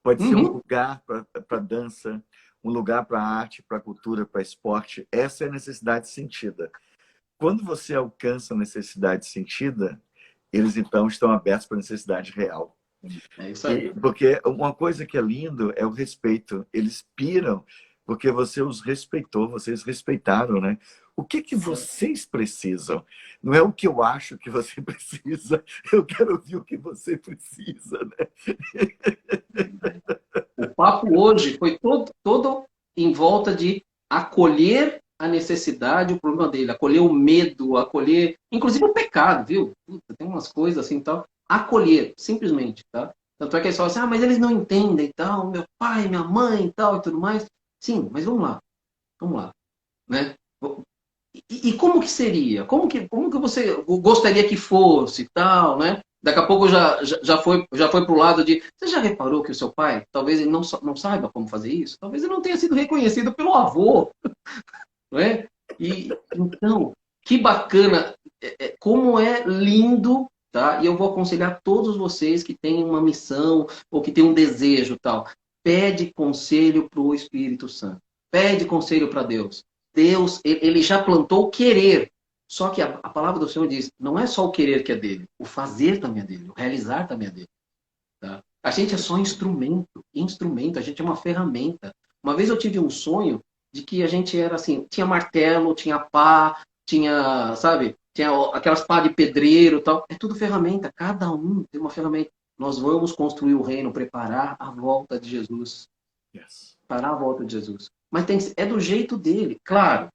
pode ser um Uhum. lugar para dança, um lugar para arte, para cultura, para esporte. Essa é a necessidade sentida. Quando você alcança a necessidade sentida, eles então estão abertos para a necessidade real. É isso aí. Porque uma coisa que é lindo é o respeito. Eles piram porque você os respeitou, vocês respeitaram, né? O que vocês precisam? Não é o que eu acho que você precisa, eu quero ouvir o que você precisa, né? O papo hoje foi todo em volta de acolher a necessidade, o problema dele, acolher o medo, acolher, inclusive o pecado, viu? Puta, tem umas coisas assim e tal. Acolher, simplesmente, tá? Tanto é que eles falam assim, mas eles não entendem e tal, meu pai, minha mãe e tal e tudo mais. Sim, mas vamos lá, né? E como que seria? Como que você gostaria que fosse, tal, né? Daqui a pouco já foi para o lado de... Você já reparou que o seu pai, talvez ele não saiba como fazer isso? Talvez ele não tenha sido reconhecido pelo avô, não é? E, então, que bacana, como é lindo, tá? E eu vou aconselhar todos vocês que têm uma missão ou que têm um desejo, tal. Pede conselho para o Espírito Santo. Pede conselho para Deus. Deus, ele já plantou o querer. Só que a palavra do Senhor diz, não é só o querer que é dele, o fazer também é dele, o realizar também é dele. Tá? A gente é só instrumento, a gente é uma ferramenta. Uma vez eu tive um sonho de que a gente era assim, tinha martelo, tinha pá, tinha, sabe, tinha aquelas pá de pedreiro e tal. É tudo ferramenta, cada um tem uma ferramenta. Nós vamos construir o reino, preparar a volta de Jesus. Yes. Preparar a volta de Jesus. Mas é do jeito dele. Claro,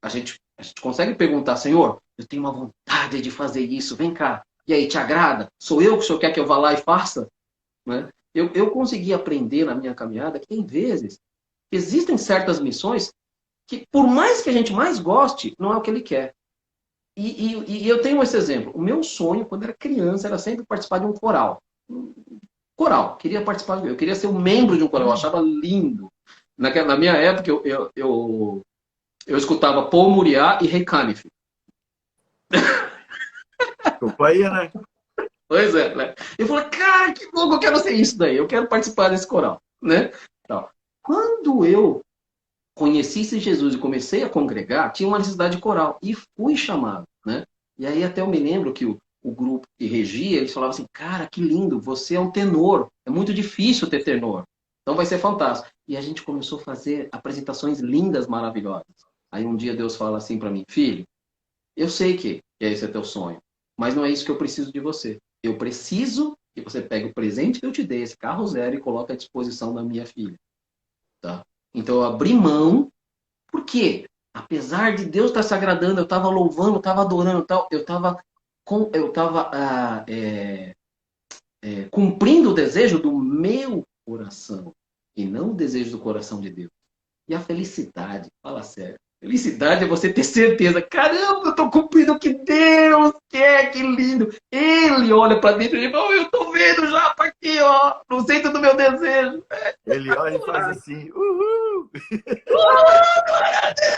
a gente consegue perguntar, Senhor, eu tenho uma vontade de fazer isso, vem cá. E aí, te agrada? Sou eu que o Senhor quer que eu vá lá e faça? Né? Eu consegui aprender na minha caminhada que tem vezes, existem certas missões que, por mais que a gente mais goste, não é o que ele quer. E eu tenho esse exemplo. O meu sonho, quando era criança, era sempre participar de um coral. Coral, queria participar, eu queria ser um membro de um coral, eu achava lindo. Na minha época, eu escutava Paul Muriá e Ray Conniff. Companhia, né? Pois é, né? Eu falei, cara, que louco, eu quero ser isso daí, eu quero participar desse coral, né? Então, quando eu conheci esse Jesus e comecei a congregar, tinha uma necessidade de coral e fui chamado, né? E aí até eu me lembro que o grupo que regia, eles falavam assim, cara, que lindo, você é um tenor, é muito difícil ter tenor, então vai ser fantástico. E a gente começou a fazer apresentações lindas, maravilhosas. Aí um dia Deus fala assim para mim, filho, eu sei que esse é teu sonho, mas não é isso que eu preciso de você. Eu preciso que você pegue o presente que eu te dei, esse carro zero, e coloque à disposição da minha filha. Tá? Então eu abri mão, porque apesar de Deus estar se agradando, eu estava louvando, estava adorando, tal, eu estava cumprindo o desejo do meu coração e não o desejo do coração de Deus. E a felicidade, fala sério. Felicidade é você ter certeza. Caramba, eu estou cumprindo o que Deus quer, que lindo. Ele olha para dentro e fala, oh, eu estou vendo já, tá aqui, ó, no centro do meu desejo. Ele olha e faz assim, uhul!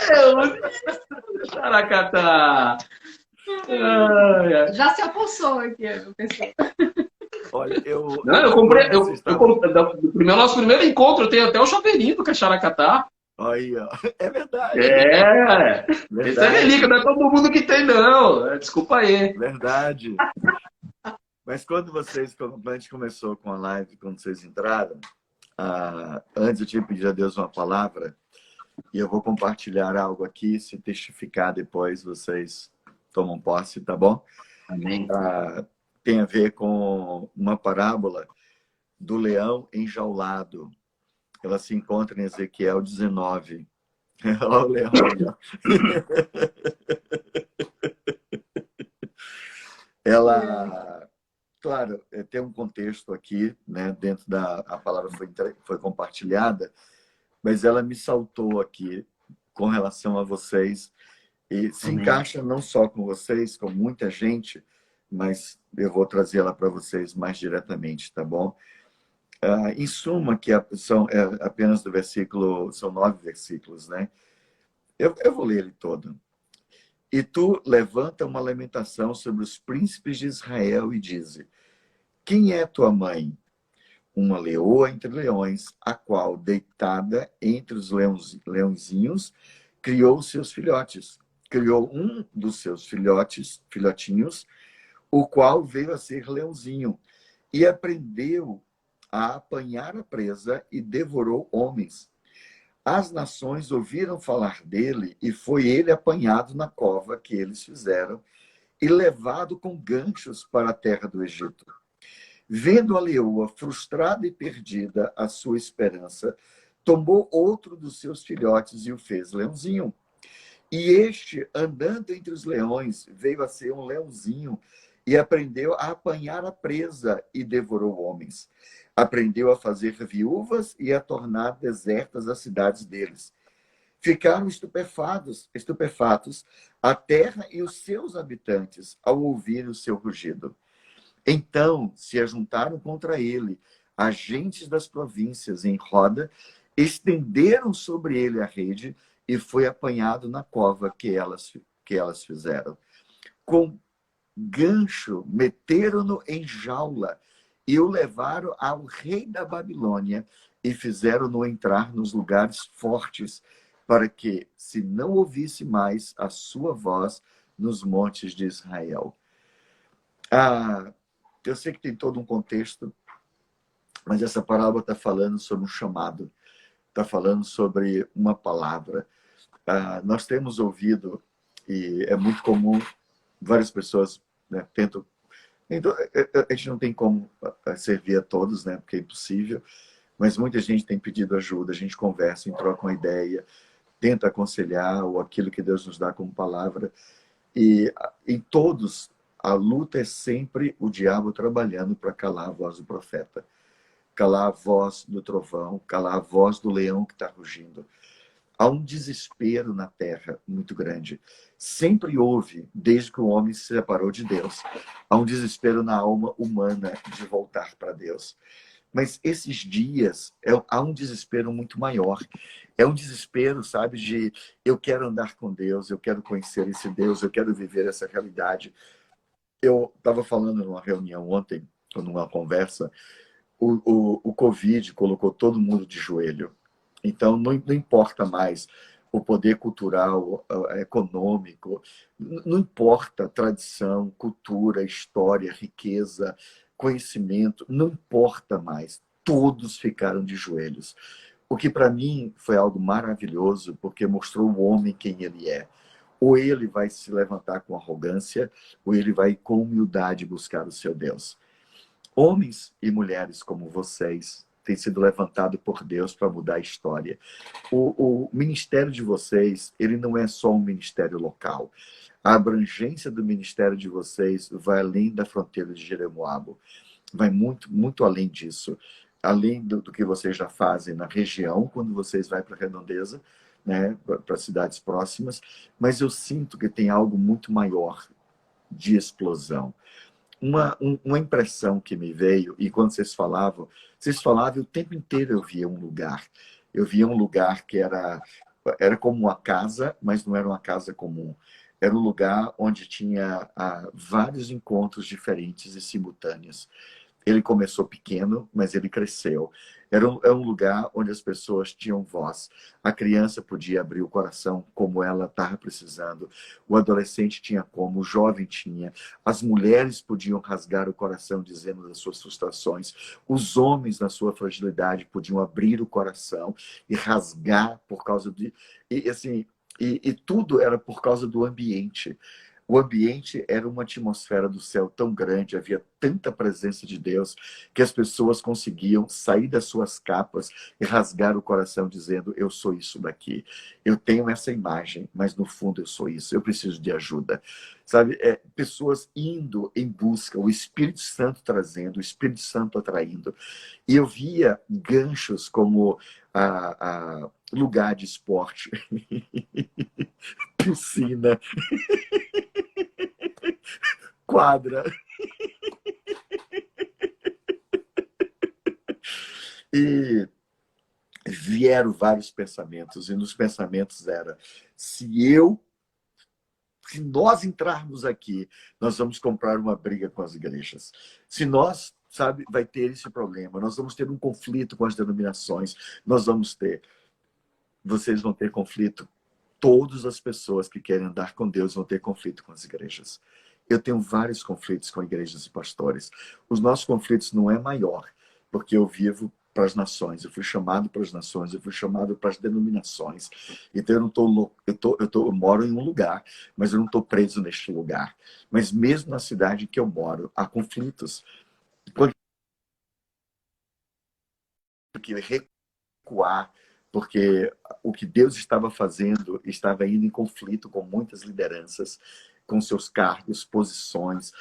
Deus! Xaracatá! Já se almoçou aqui, a pessoa. Olha, Não, eu comprei. Vocês estavam... Nosso primeiro encontro, eu tenho até o chaveirinho do Xaracatá. Aí, ó. É verdade. Esse é relíquia, não é todo mundo que tem, não. Desculpa aí. Verdade. Mas quando a gente começou com a live, quando vocês entraram, antes eu tinha pedido a Deus uma palavra e eu vou compartilhar algo aqui, se testificar depois, vocês tomam posse, tá bom? Amém. Tem a ver com uma parábola do leão enjaulado. Ela se encontra em Ezequiel 19. Olha o leão. Ela, claro, tem um contexto aqui, né? Dentro a palavra foi compartilhada, mas ela me saltou aqui com relação a vocês e se Amém. encaixa não só com vocês, com muita gente, mas eu vou trazê-la para vocês mais diretamente, tá bom? Em suma, que são apenas do versículo, são 9 versículos, né? Eu vou ler ele todo. E tu levanta uma lamentação sobre os príncipes de Israel e dize: quem é tua mãe? Uma leoa entre leões, a qual, deitada entre os leõezinhos, criou seus filhotes. Criou um dos seus filhotinhos, o qual veio a ser leãozinho, e aprendeu a apanhar a presa e devorou homens. As nações ouviram falar dele, e foi ele apanhado na cova que eles fizeram e levado com ganchos para a terra do Egito. Vendo a leoa frustrada e perdida a sua esperança, tomou outro dos seus filhotes e o fez leãozinho. E este, andando entre os leões, veio a ser um leãozinho e aprendeu a apanhar a presa e devorou homens. Aprendeu a fazer viúvas e a tornar desertas as cidades deles. Ficaram estupefatos a terra e os seus habitantes ao ouvir o seu rugido. Então se ajuntaram contra ele agentes das províncias em roda, estenderam sobre ele a rede e foi apanhado na cova que elas fizeram. Com gancho, meteram-no em jaula e o levaram ao rei da Babilônia e fizeram-no entrar nos lugares fortes, para que, se não ouvisse mais a sua voz nos montes de Israel. Eu sei que tem todo um contexto, mas essa parábola está falando sobre um chamado, está falando sobre uma palavra. Nós temos ouvido, e é muito comum, várias pessoas, né, tentam... Então, a gente não tem como servir a todos, né, porque é impossível, mas muita gente tem pedido ajuda, a gente conversa, troca uma ideia, tenta aconselhar ou aquilo que Deus nos dá como palavra. E em todos, a luta é sempre o diabo trabalhando para calar a voz do profeta, calar a voz do trovão, calar a voz do leão que está rugindo. Há um desespero na terra muito grande. Sempre houve, desde que o homem se separou de Deus. Há um desespero na alma humana de voltar para Deus. Mas esses dias, há um desespero muito maior. É um desespero, sabe, de eu quero andar com Deus, eu quero conhecer esse Deus, eu quero viver essa realidade. Eu estava falando numa reunião ontem, numa conversa, o Covid colocou todo mundo de joelho. Então, não importa mais o poder cultural, econômico, não importa tradição, cultura, história, riqueza, conhecimento, não importa mais. Todos ficaram de joelhos. O que para mim foi algo maravilhoso, porque mostrou o homem quem ele é. Ou ele vai se levantar com arrogância, ou ele vai com humildade buscar o seu Deus. Homens e mulheres como vocês têm sido levantados por Deus para mudar a história. O ministério de vocês, ele não é só um ministério local. A abrangência do ministério de vocês vai além da fronteira de Jeremoabo. Vai muito, muito além disso. Além do que vocês já fazem na região, quando vocês vão para a Redondeza, né, para cidades próximas. Mas eu sinto que tem algo muito maior de explosão. Uma impressão que me veio, e quando vocês falavam o tempo inteiro eu via um lugar. Eu via um lugar que era como uma casa, mas não era uma casa comum. Era um lugar onde tinha vários encontros diferentes e simultâneos. Ele começou pequeno, mas ele cresceu. Era um lugar onde as pessoas tinham voz. A criança podia abrir o coração como ela estava precisando. O adolescente tinha como, o jovem tinha. As mulheres podiam rasgar o coração dizendo das suas frustrações. Os homens, na sua fragilidade, podiam abrir o coração e rasgar por causa de... E tudo era por causa do ambiente. O ambiente era uma atmosfera do céu tão grande, havia tanta presença de Deus, que as pessoas conseguiam sair das suas capas e rasgar o coração dizendo, eu sou isso daqui. Eu tenho essa imagem, mas no fundo eu sou isso, eu preciso de ajuda. Sabe, pessoas indo em busca, o Espírito Santo trazendo, o Espírito Santo atraindo. E eu via ganchos como lugar de esporte, piscina, quadra. E vieram vários pensamentos, e nos pensamentos era, se nós entrarmos aqui, nós vamos comprar uma briga com as igrejas. Se nós, sabe, vai ter esse problema, nós vamos ter um conflito com as denominações, vocês vão ter conflito. Todas as pessoas que querem andar com Deus vão ter conflito com as igrejas. Eu tenho vários conflitos com igrejas e pastores. Os nossos conflitos não é maior, porque eu vivo para as nações, eu fui chamado para as nações, eu fui chamado para as denominações. Então eu não estou louco, eu moro em um lugar, mas eu não estou preso neste lugar. Mas mesmo na cidade que eu moro, há conflitos. Quando que recuar, porque o que Deus estava fazendo estava indo em conflito com muitas lideranças, com seus cargos, posições,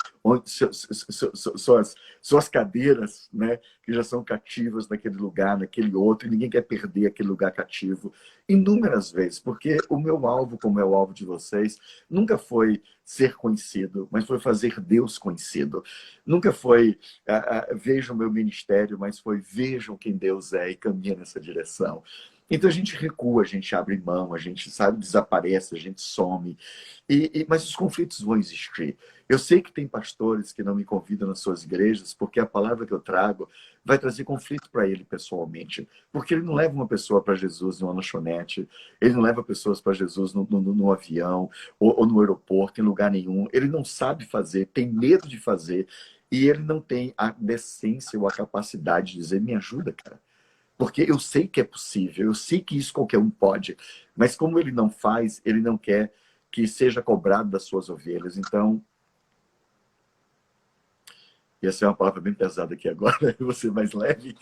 suas cadeiras, né, que já são cativas naquele lugar, naquele outro, e ninguém quer perder aquele lugar cativo. Inúmeras vezes, porque o meu alvo, como é o alvo de vocês, nunca foi ser conhecido, mas foi fazer Deus conhecido. Nunca foi vejam o meu ministério, mas foi vejam quem Deus é e caminha nessa direção. Então a gente recua, a gente abre mão, a gente, sabe, desaparece, a gente some. Mas os conflitos vão existir. Eu sei que tem pastores que não me convidam nas suas igrejas, porque a palavra que eu trago vai trazer conflito para ele pessoalmente. Porque ele não leva uma pessoa para Jesus numa lanchonete, ele não leva pessoas para Jesus no avião ou no aeroporto, em lugar nenhum. Ele não sabe fazer, tem medo de fazer, e ele não tem a decência ou a capacidade de dizer, me ajuda, cara. Porque eu sei que é possível, eu sei que isso qualquer um pode, mas como ele não faz, ele não quer que seja cobrado das suas ovelhas. Então, ia ser uma palavra bem pesada aqui agora, eu vou ser mais leve.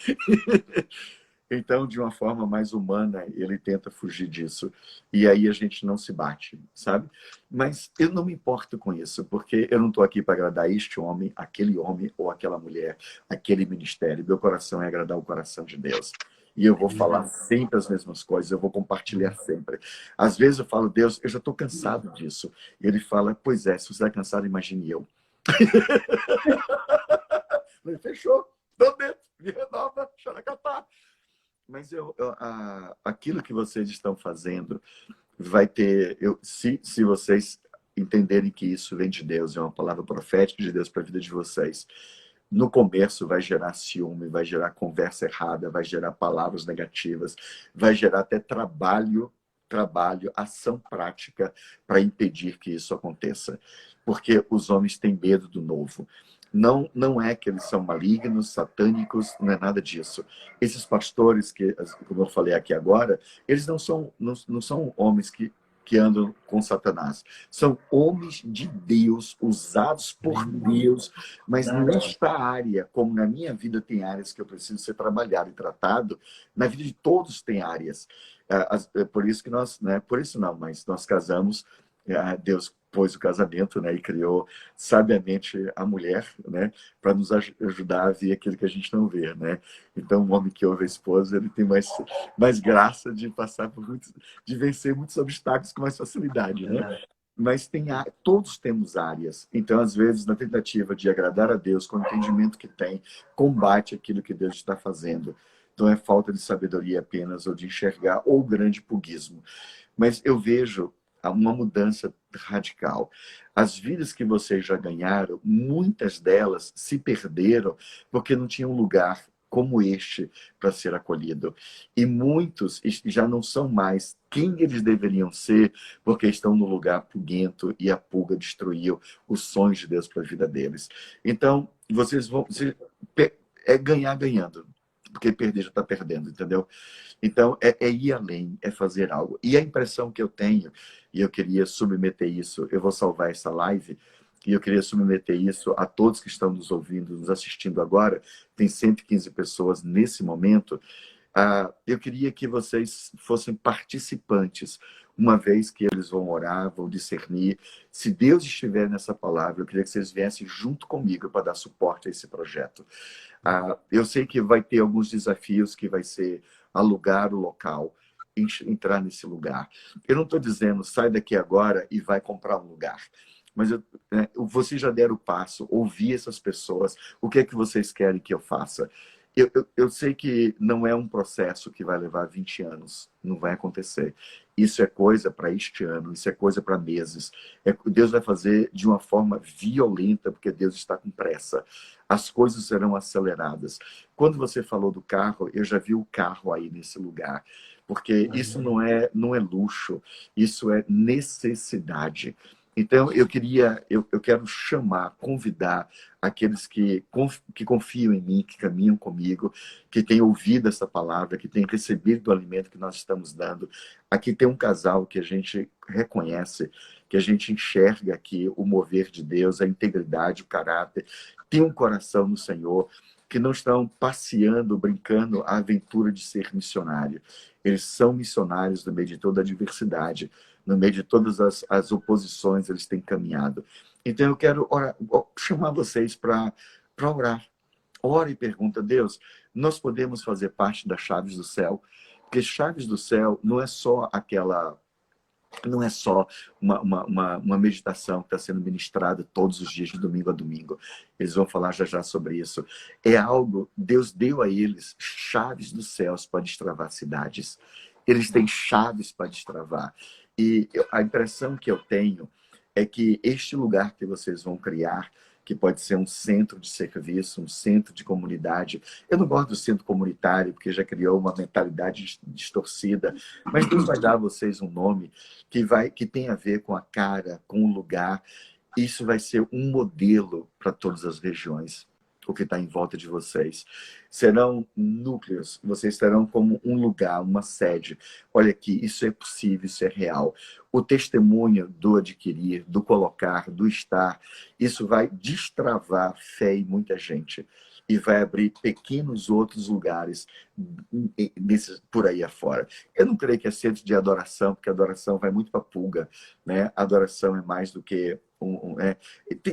Então, de uma forma mais humana, ele tenta fugir disso. E aí a gente não se bate, sabe? Mas eu não me importo com isso, porque eu não estou aqui para agradar este homem, aquele homem ou aquela mulher, aquele ministério. Meu coração é agradar o coração de Deus. E eu vou falar sempre as mesmas coisas, eu vou compartilhar sempre. Às vezes eu falo, Deus, eu já estou cansado disso. E ele fala, pois é, se você está cansado, imagine eu. Ele fechou, tô dentro, me renova, xaracatá. Mas aquilo que vocês estão fazendo vai ter... se vocês entenderem que isso vem de Deus, é uma palavra profética de Deus para a vida de vocês, no começo vai gerar ciúme, vai gerar conversa errada, vai gerar palavras negativas, vai gerar até trabalho, ação prática para impedir que isso aconteça. Porque os homens têm medo do novo. Não é que eles são malignos, satânicos, não é nada disso. Esses pastores, como eu falei aqui agora, eles não são homens que andam com Satanás. São homens de Deus, usados por Deus, mas nesta área, como na minha vida tem áreas que eu preciso ser trabalhado e tratado, na vida de todos tem áreas. Por isso que nós, né, por isso não, mas nós casamos, Deus pôs o casamento, né, e criou sabiamente a mulher, né, para nos ajudar a ver aquilo que a gente não vê, né. Então, o homem que ouve a esposa, ele tem mais graça de passar de vencer muitos obstáculos com mais facilidade, né. Mas todos temos áreas. Então, às vezes, na tentativa de agradar a Deus, com o entendimento que tem, combate aquilo que Deus está fazendo. Então, é falta de sabedoria apenas, ou de enxergar, ou grande puguismo. Mas eu vejo uma mudança radical. As vidas que vocês já ganharam, muitas delas se perderam porque não tinham um lugar como este para ser acolhido. E muitos já não são mais quem eles deveriam ser porque estão no lugar puguento e a pulga destruiu os sonhos de Deus para a vida deles. Então, vocês vão... É ganhar ganhando. porque perder já está perdendo, entendeu? Então, é ir além, é fazer algo. E a impressão que eu tenho, e eu queria submeter isso, eu vou salvar essa live, e eu queria submeter isso a todos que estão nos ouvindo, nos assistindo agora, tem 115 pessoas nesse momento. Eu queria que vocês fossem participantes, uma vez que eles vão orar, vão discernir. Se Deus estiver nessa palavra, eu queria que vocês viessem junto comigo para dar suporte a esse projeto. Eu sei que vai ter alguns desafios, que vai ser alugar o local, entrar nesse lugar. Eu não estou dizendo, sai daqui agora e vai comprar um lugar. Mas vocês já deram o passo, ouvir essas pessoas, o que é que vocês querem que eu faça? Eu sei que não é um processo que vai levar 20 anos, não vai acontecer. Isso é coisa para este ano, isso é coisa para meses. Deus vai fazer de uma forma violenta, porque Deus está com pressa. As coisas serão aceleradas. Quando você falou do carro, eu já vi o carro aí nesse lugar. Porque isso não é luxo, isso é necessidade. Então, eu quero chamar, convidar aqueles que confiam em mim, que caminham comigo, que têm ouvido essa palavra, que têm recebido o alimento que nós estamos dando. Aqui tem um casal que a gente reconhece, que a gente enxerga aqui o mover de Deus, a integridade, o caráter, tem um coração no Senhor, que não estão passeando, brincando a aventura de ser missionário. Eles são missionários no meio de toda a diversidade, no meio de todas as oposições, eles têm caminhado. Então, eu quero chamar vocês para orar. Ora e pergunta, Deus, nós podemos fazer parte das chaves do céu? Porque chaves do céu não é só uma meditação que está sendo ministrada todos os dias, de domingo a domingo. Eles vão falar já sobre isso. É algo, Deus deu a eles chaves dos céus para destravar cidades. Eles têm chaves para destravar. E a impressão que eu tenho é que este lugar que vocês vão criar, que pode ser um centro de serviço, um centro de comunidade. Eu não gosto do centro comunitário, porque já criou uma mentalidade distorcida, mas Deus vai dar a vocês um nome que tem a ver com a cara, com o lugar. Isso vai ser um modelo para todas as regiões, o que está em volta de vocês. Serão núcleos, vocês terão como um lugar, uma sede. Olha aqui, isso é possível, isso é real. O testemunho do adquirir, do colocar, do estar, isso vai destravar fé em muita gente e vai abrir pequenos outros lugares por aí afora. Eu não creio que é centro de adoração, porque a adoração vai muito para a pulga, né? A adoração é mais do que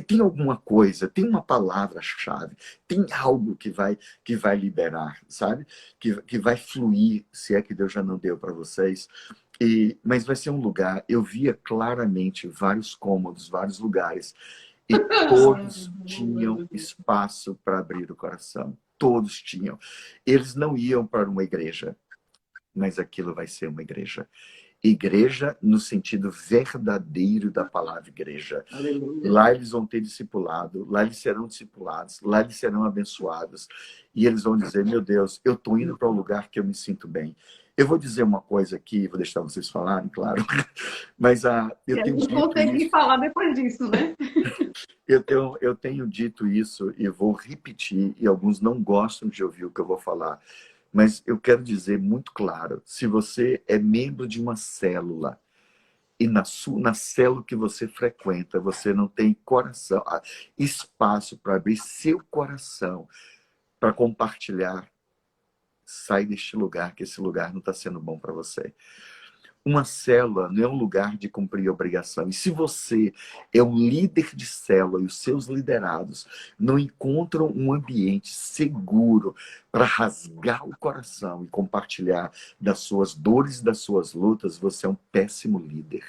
tem alguma coisa, tem uma palavra-chave, tem algo que vai liberar, sabe? Que vai fluir, se é que Deus já não deu para vocês. Mas vai ser um lugar, eu via claramente vários cômodos, vários lugares, e todos tinham espaço para abrir o coração. Todos tinham. Eles não iam para uma igreja, mas aquilo vai ser uma igreja. Igreja no sentido verdadeiro da palavra igreja. Aleluia. Lá eles vão ter discipulado, lá eles serão discipulados, lá eles serão abençoados. E eles vão dizer, meu Deus, eu estou indo para um lugar que eu me sinto bem. Eu vou dizer uma coisa aqui, vou deixar vocês falarem, claro. Mas eu tenho dito consegui falar depois disso, né? Eu tenho dito isso e vou repetir, e alguns não gostam de ouvir o que eu vou falar. Mas eu quero dizer muito claro, se você é membro de uma célula e na célula que você frequenta, você não tem coração, espaço para abrir seu coração para compartilhar, sai deste lugar, que esse lugar não está sendo bom para você. Uma célula não é um lugar de cumprir obrigação. E se você é um líder de célula e os seus liderados não encontram um ambiente seguro para rasgar o coração e compartilhar das suas dores e das suas lutas, você é um péssimo líder.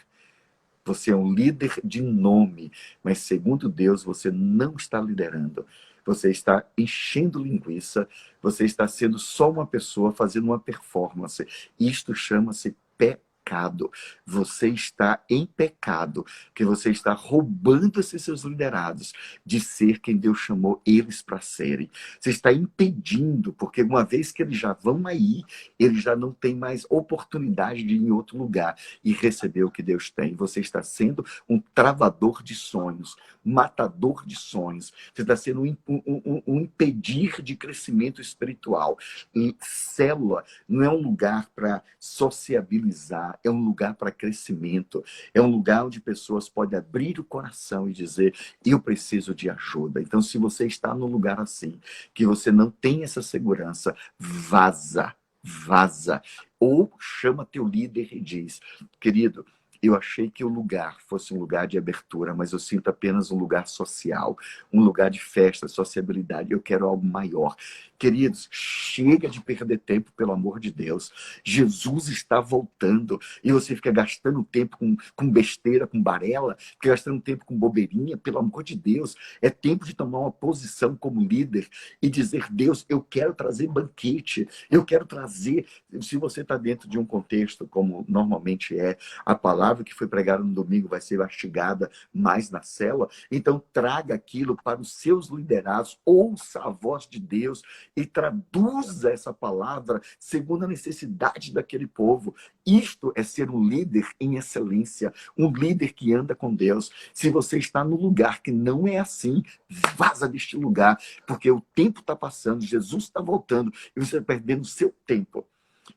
Você é um líder de nome, mas segundo Deus, você não está liderando. Você está enchendo linguiça, você está sendo só uma pessoa fazendo uma performance. Isto chama-se pecado. pecado. Você está em pecado, porque você está roubando esses seus liderados de ser quem Deus chamou eles para serem. Você está impedindo, porque uma vez que eles já vão aí, eles já não têm mais oportunidade de ir em outro lugar e receber o que Deus tem. Você está sendo um travador de sonhos, matador de sonhos. Você está sendo um impedir de crescimento espiritual. E célula não é um lugar para sociabilizar, é um lugar para crescimento. É um lugar onde pessoas podem abrir o coração e dizer: eu preciso de ajuda. Então, se você está num lugar assim, que você não tem essa segurança, vaza. Vaza. Ou chama teu líder e diz: querido, eu achei que o lugar fosse um lugar de abertura, mas eu sinto apenas um lugar social, um lugar de festa, sociabilidade. Eu quero algo maior. Queridos, chega de perder tempo, pelo amor de Deus. Jesus está voltando e você fica gastando tempo com besteira, com barela, fica gastando tempo com bobeirinha. Pelo amor de Deus, é tempo de tomar uma posição como líder e dizer: Deus, eu quero trazer banquete, eu quero trazer. Se você está dentro de um contexto como normalmente é, a palavra que foi pregada no domingo vai ser mastigada mais na célula, então traga aquilo para os seus liderados, ouça a voz de Deus e traduza essa palavra segundo a necessidade daquele povo. Isto é ser um líder em excelência, um líder que anda com Deus. Se você está no lugar que não é assim, vaza deste lugar, porque o tempo está passando, Jesus está voltando e você está perdendo o seu tempo.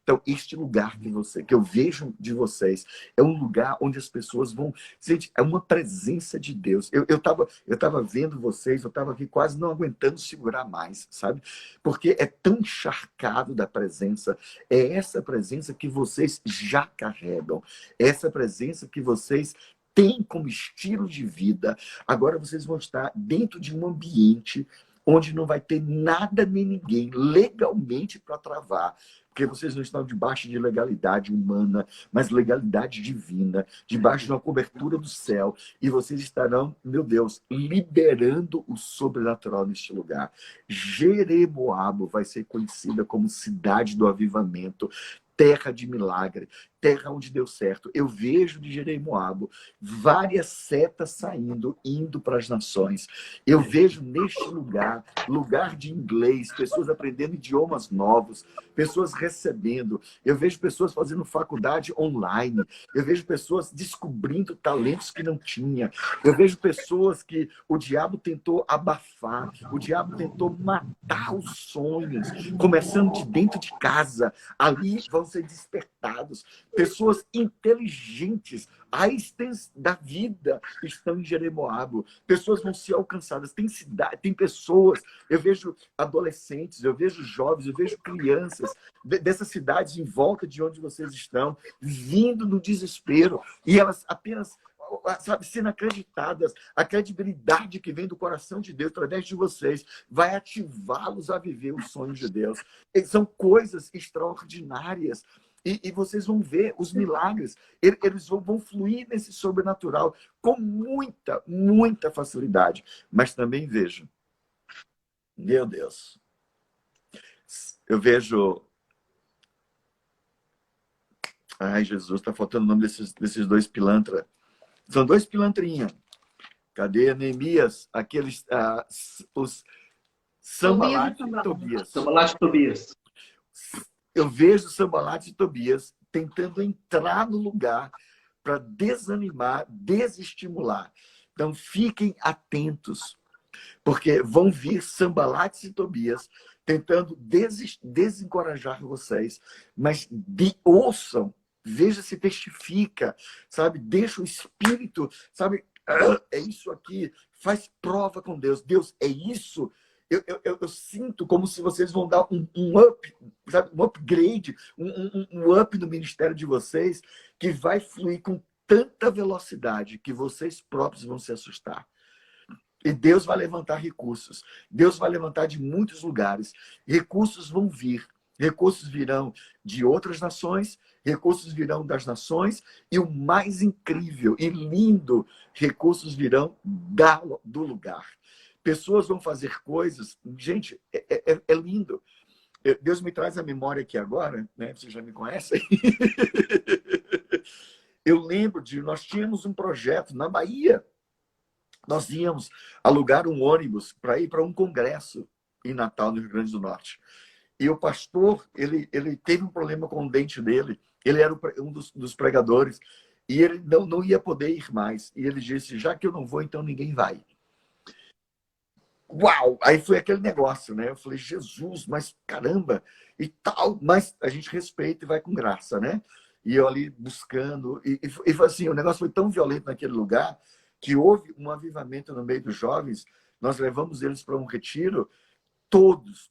Então, este lugar que eu vejo de vocês é um lugar onde as pessoas vão... Gente, é uma presença de Deus. Eu tava vendo vocês, eu estava aqui quase não aguentando segurar mais, sabe? Porque é tão encharcado da presença. É essa presença que vocês já carregam. É essa presença que vocês têm como estilo de vida. Agora vocês vão estar dentro de um ambiente onde não vai ter nada nem ninguém legalmente para travar. Porque vocês não estão debaixo de legalidade humana, mas legalidade divina, debaixo de uma cobertura do céu. E vocês estarão, meu Deus, liberando o sobrenatural neste lugar. Jeremoabo vai ser conhecida como cidade do avivamento, terra de milagre, terra onde deu certo. Eu vejo de Jeremoabo várias setas saindo, indo para as nações. Eu vejo neste lugar, lugar de inglês, pessoas aprendendo idiomas novos, pessoas recebendo. Eu vejo pessoas fazendo faculdade online. Eu vejo pessoas descobrindo talentos que não tinha. Eu vejo pessoas que o diabo tentou abafar, o diabo tentou matar os sonhos, começando de dentro de casa. Ali vão ser despertados. Pessoas inteligentes, Einsteins da vida estão em Jeremoabo. Pessoas vão ser alcançadas. Tem pessoas, eu vejo adolescentes, eu vejo jovens, eu vejo crianças dessas cidades em volta de onde vocês estão, vindo no desespero. E elas apenas, sabe, sendo acreditadas. A credibilidade que vem do coração de Deus através de vocês vai ativá-los a viver os sonhos de Deus. E são coisas extraordinárias. E vocês vão ver os milagres. Eles vão fluir nesse sobrenatural com muita, muita facilidade. Mas também vejo, meu Deus, eu vejo... Ai, Jesus, está faltando o nome desses dois pilantras. São dois pilantrinhas. Cadê Neemias? Aqueles, os Sanbalate e Tobias. Sanbalate e Tobias. Eu vejo Sanbalate e Tobias tentando entrar no lugar para desanimar, desestimular. Então, fiquem atentos, porque vão vir Sanbalate e Tobias tentando desencorajar vocês, mas ouçam, veja se testifica, sabe? Deixa o Espírito, sabe? É isso aqui, faz prova com Deus. Deus, é isso. Eu sinto como se vocês vão dar um up, sabe? Um upgrade, um up no ministério de vocês, que vai fluir com tanta velocidade que vocês próprios vão se assustar. E Deus vai levantar recursos. Deus vai levantar de muitos lugares. Recursos vão vir. Recursos virão de outras nações, recursos virão das nações, e o mais incrível e lindo, recursos virão do lugar. Pessoas vão fazer coisas... Gente, é lindo. Deus me traz a memória aqui agora, né? Vocês já me conhecem. Eu lembro nós tínhamos um projeto na Bahia. Nós íamos alugar um ônibus para ir para um congresso em Natal, no Rio Grande do Norte. E o pastor, ele teve um problema com o dente dele. Ele era um dos pregadores. E ele não ia poder ir mais. E ele disse, já que eu não vou, então ninguém vai. Uau! Aí foi aquele negócio, né? Eu falei, Jesus, mas caramba! E tal, mas a gente respeita e vai com graça, né? E eu ali buscando. E foi assim, o negócio foi tão violento naquele lugar que houve um avivamento no meio dos jovens. Nós levamos eles para um retiro. Todos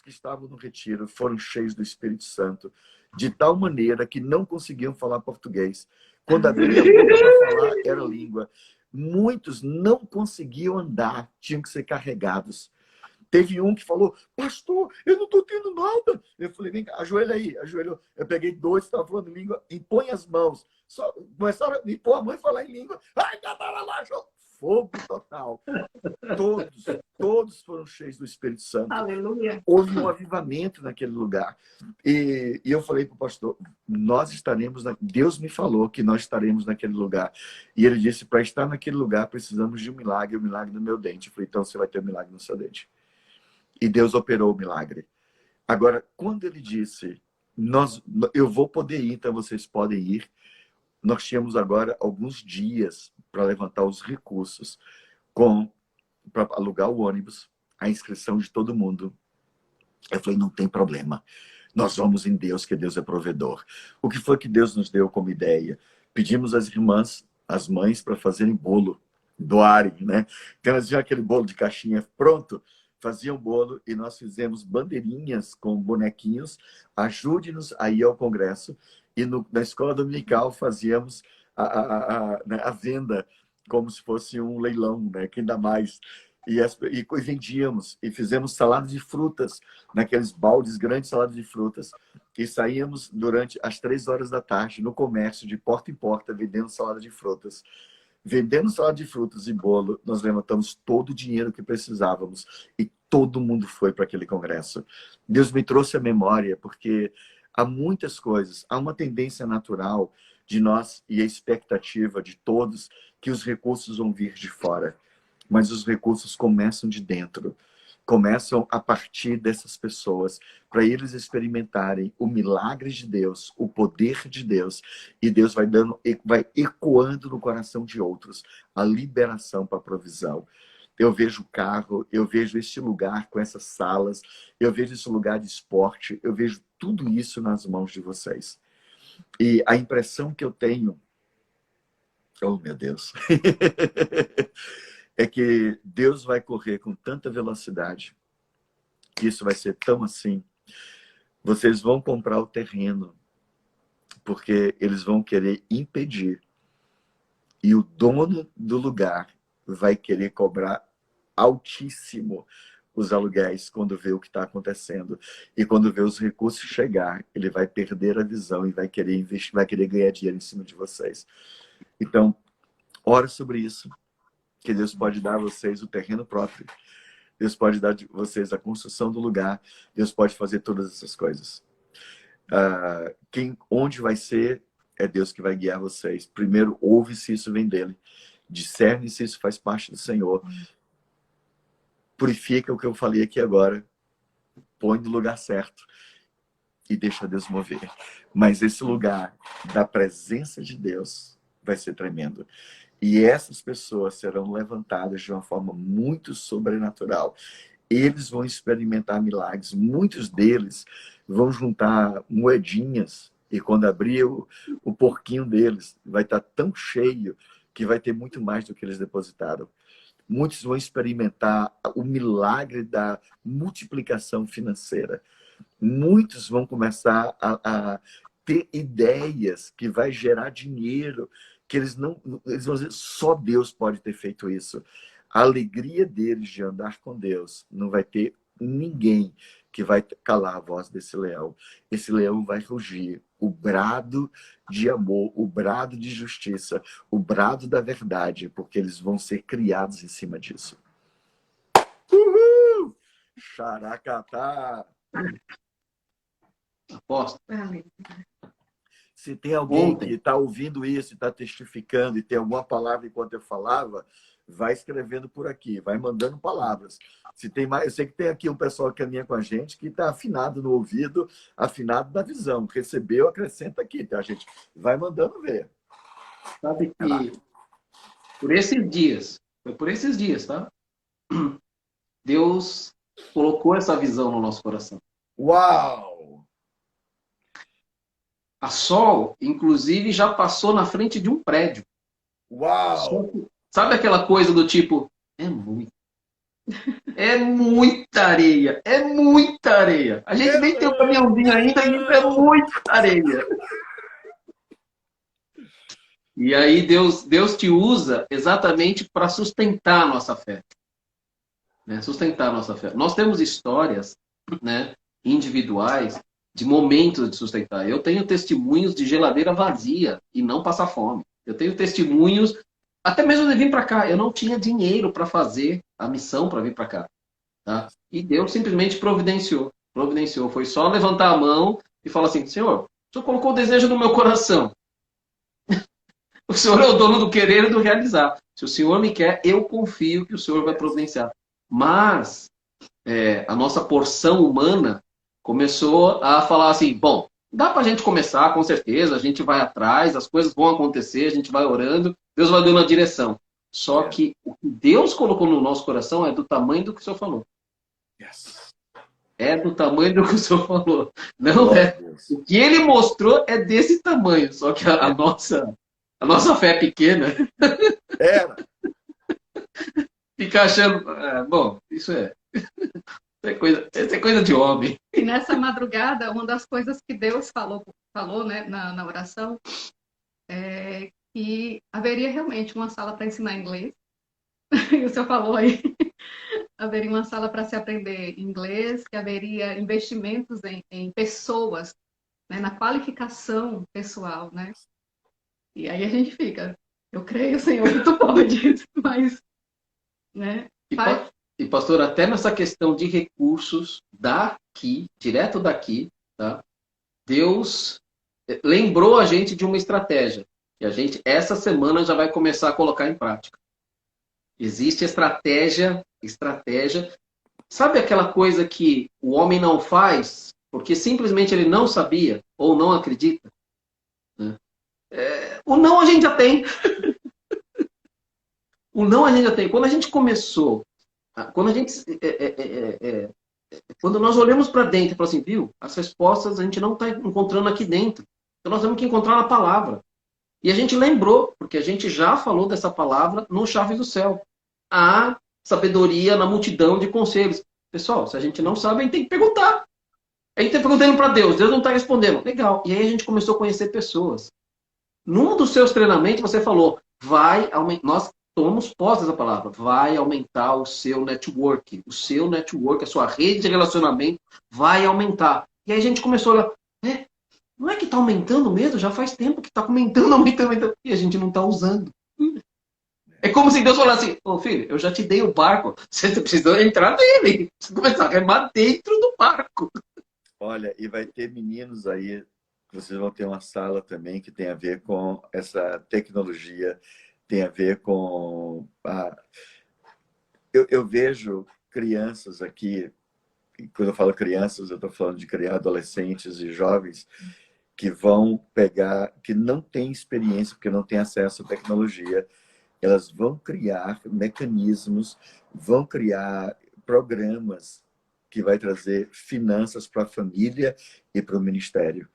que estavam no retiro foram cheios do Espírito Santo, de tal maneira que não conseguiam falar português. Quando abria a boca para falar, era língua. Muitos não conseguiam andar, tinham que ser carregados. Teve um que falou, pastor, eu não estou tendo nada. Eu falei, vem cá, ajoelha aí. Ajoelhou. Eu peguei dois que estavam falando língua, impõe as mãos. Só começaram a impor a mão e falar em língua. Ai, fogo total. Todos foram cheios do Espírito Santo. Aleluia. Houve um avivamento naquele lugar. E eu falei para o pastor, nós estaremos... Deus me falou que nós estaremos naquele lugar. E ele disse, para estar naquele lugar, precisamos de um milagre, o milagre do meu dente. Eu falei, então você vai ter um milagre no seu dente. E Deus operou o milagre. Agora, quando ele disse, eu vou poder ir, então vocês podem ir, nós tínhamos agora alguns dias para levantar os recursos para alugar o ônibus, a inscrição de todo mundo. Eu falei, não tem problema. Nós vamos em Deus, que Deus é provedor. O que foi que Deus nos deu como ideia? Pedimos às irmãs, às mães, para fazerem bolo, doarem, né? Então, elas tinham aquele bolo de caixinha pronto, faziam bolo e nós fizemos bandeirinhas com bonequinhos. Ajude-nos a ir ao congresso. E na escola dominical fazíamos a venda como se fosse um leilão, né? Que ainda mais. E vendíamos, e fizemos salada de frutas, naqueles baldes grandes, salada de frutas, e saíamos durante as 3 horas da tarde no comércio, de porta em porta, vendendo salada de frutas. Vendendo salada de frutas e bolo, nós levantamos todo o dinheiro que precisávamos, e todo mundo foi para aquele congresso. Deus me trouxe a memória, porque há muitas coisas, há uma tendência natural de nós, e a expectativa de todos, que os recursos vão vir de fora. Mas os recursos começam de dentro, começam a partir dessas pessoas, para eles experimentarem o milagre de Deus, o poder de Deus, e Deus vai ecoando no coração de outros a liberação para a provisão. Eu vejo o carro, eu vejo este lugar com essas salas, eu vejo esse lugar de esporte, eu vejo tudo isso nas mãos de vocês. E a impressão que eu tenho, oh meu Deus, é que Deus vai correr com tanta velocidade, que isso vai ser tão assim. Vocês vão comprar o terreno, porque eles vão querer impedir. E o dono do lugar vai querer cobrar altíssimo os aluguéis quando vê o que está acontecendo. E quando vê os recursos chegar, ele vai perder a visão e vai querer investir, vai querer ganhar dinheiro em cima de vocês. Então, ore sobre isso. Que Deus pode dar a vocês o terreno próprio. Deus pode dar a vocês a construção do lugar. Deus pode fazer todas essas coisas. Onde vai ser, é Deus que vai guiar vocês. Primeiro, ouve se isso vem dele. Discerne se isso faz parte do Senhor. Purifica o que eu falei aqui agora. Põe no lugar certo. E deixa Deus mover. Mas esse lugar da presença de Deus vai ser tremendo. E essas pessoas serão levantadas de uma forma muito sobrenatural. Eles vão experimentar milagres. Muitos deles vão juntar moedinhas. E quando abrir o porquinho deles, vai estar tão cheio que vai ter muito mais do que eles depositaram. Muitos vão experimentar o milagre da multiplicação financeira. Muitos vão começar a ter ideias que vai gerar dinheiro, que eles vão dizer, só Deus pode ter feito isso. A alegria deles de andar com Deus, não vai ter ninguém que vai calar a voz desse leão. Esse leão vai rugir. O brado de amor, o brado de justiça, o brado da verdade, porque eles vão ser criados em cima disso. Uhul! Xaracatá! Aposto. Se tem alguém que Ontem. está ouvindo isso e está testificando e tem alguma palavra enquanto eu falava, vai escrevendo por aqui, vai mandando palavras. Se tem mais, eu sei que tem aqui um pessoal que caminha com a gente que está afinado no ouvido, afinado na visão. Recebeu, acrescenta aqui, tá, gente? Vai mandando ver. Sabe que por esses dias, foi por esses dias, tá? Deus colocou essa visão no nosso coração. Uau! A Sol, inclusive, já passou na frente de um prédio. Uau! Sabe aquela coisa do tipo, é muita areia, é muita areia. A gente nem tem um caminhãozinho ainda e isso é muita areia. E aí Deus te usa exatamente para sustentar a nossa fé. Né? Sustentar a nossa fé. Nós temos histórias, né, individuais de momentos de sustentar. Eu tenho testemunhos de geladeira vazia e não passar fome. Eu tenho testemunhos, até mesmo de vir para cá. Eu não tinha dinheiro para fazer a missão para vir para cá. Tá? E Deus simplesmente providenciou. Providenciou. Foi só levantar a mão e falar assim, Senhor, o Senhor colocou o desejo no meu coração. O Senhor é o dono do querer e do realizar. Se o Senhor me quer, eu confio que o Senhor vai providenciar. Mas a nossa porção humana começou a falar assim, bom, dá para a gente começar, com certeza, a gente vai atrás, as coisas vão acontecer, a gente vai orando, Deus vai dando a direção. Só que o que Deus colocou no nosso coração é do tamanho do que o Senhor falou. Yes. É do tamanho do que o Senhor falou. Não é. O que Ele mostrou é desse tamanho, só que a nossa fé é pequena. Era. Fica achando, bom, isso é coisa de homem. E nessa madrugada, uma das coisas que Deus falou né, na oração é que haveria realmente uma sala para ensinar inglês. E o senhor falou aí, haveria uma sala para se aprender inglês, que haveria investimentos em pessoas, né, na qualificação pessoal, né? E aí a gente fica, eu creio, Senhor, que tu pode, mas, né? E pastor, até nessa questão de recursos daqui, direto daqui, tá? Deus lembrou a gente de uma estratégia que a gente essa semana já vai começar a colocar em prática. Existe estratégia. Sabe aquela coisa que o homem não faz porque simplesmente ele não sabia ou não acredita? Né? O não a gente já tem. O não a gente já tem. Quando a gente começou, quando a gente quando nós olhamos para dentro e falamos assim, viu, as respostas a gente não está encontrando aqui dentro. Então nós temos que encontrar na palavra. E a gente lembrou, porque a gente já falou dessa palavra no Chaves do Céu. Há sabedoria na multidão de conselhos. Pessoal, se a gente não sabe, a gente tem que perguntar. A gente está perguntando para Deus, Deus não está respondendo. Legal. E aí a gente começou a conhecer pessoas. Num dos seus treinamentos, você falou, vai aumentar. Nós tomamos posse dessa palavra. Vai aumentar o seu network. O seu network, a sua rede de relacionamento vai aumentar. E aí a gente começou a olhar, não é que está aumentando mesmo? Já faz tempo que está aumentando. E a gente não está usando. É como se Deus falasse, filho, eu já te dei o barco. Você precisa entrar nele. Você começar a remar dentro do barco. Olha, e vai ter meninos aí, vocês vão ter uma sala também que tem a ver com essa tecnologia, tem a ver com... Eu vejo crianças aqui, e quando eu falo crianças, eu estou falando de criar adolescentes e jovens, que vão pegar, que não têm experiência, porque não têm acesso à tecnologia, elas vão criar mecanismos, vão criar programas que vai trazer finanças para a família e para o ministério.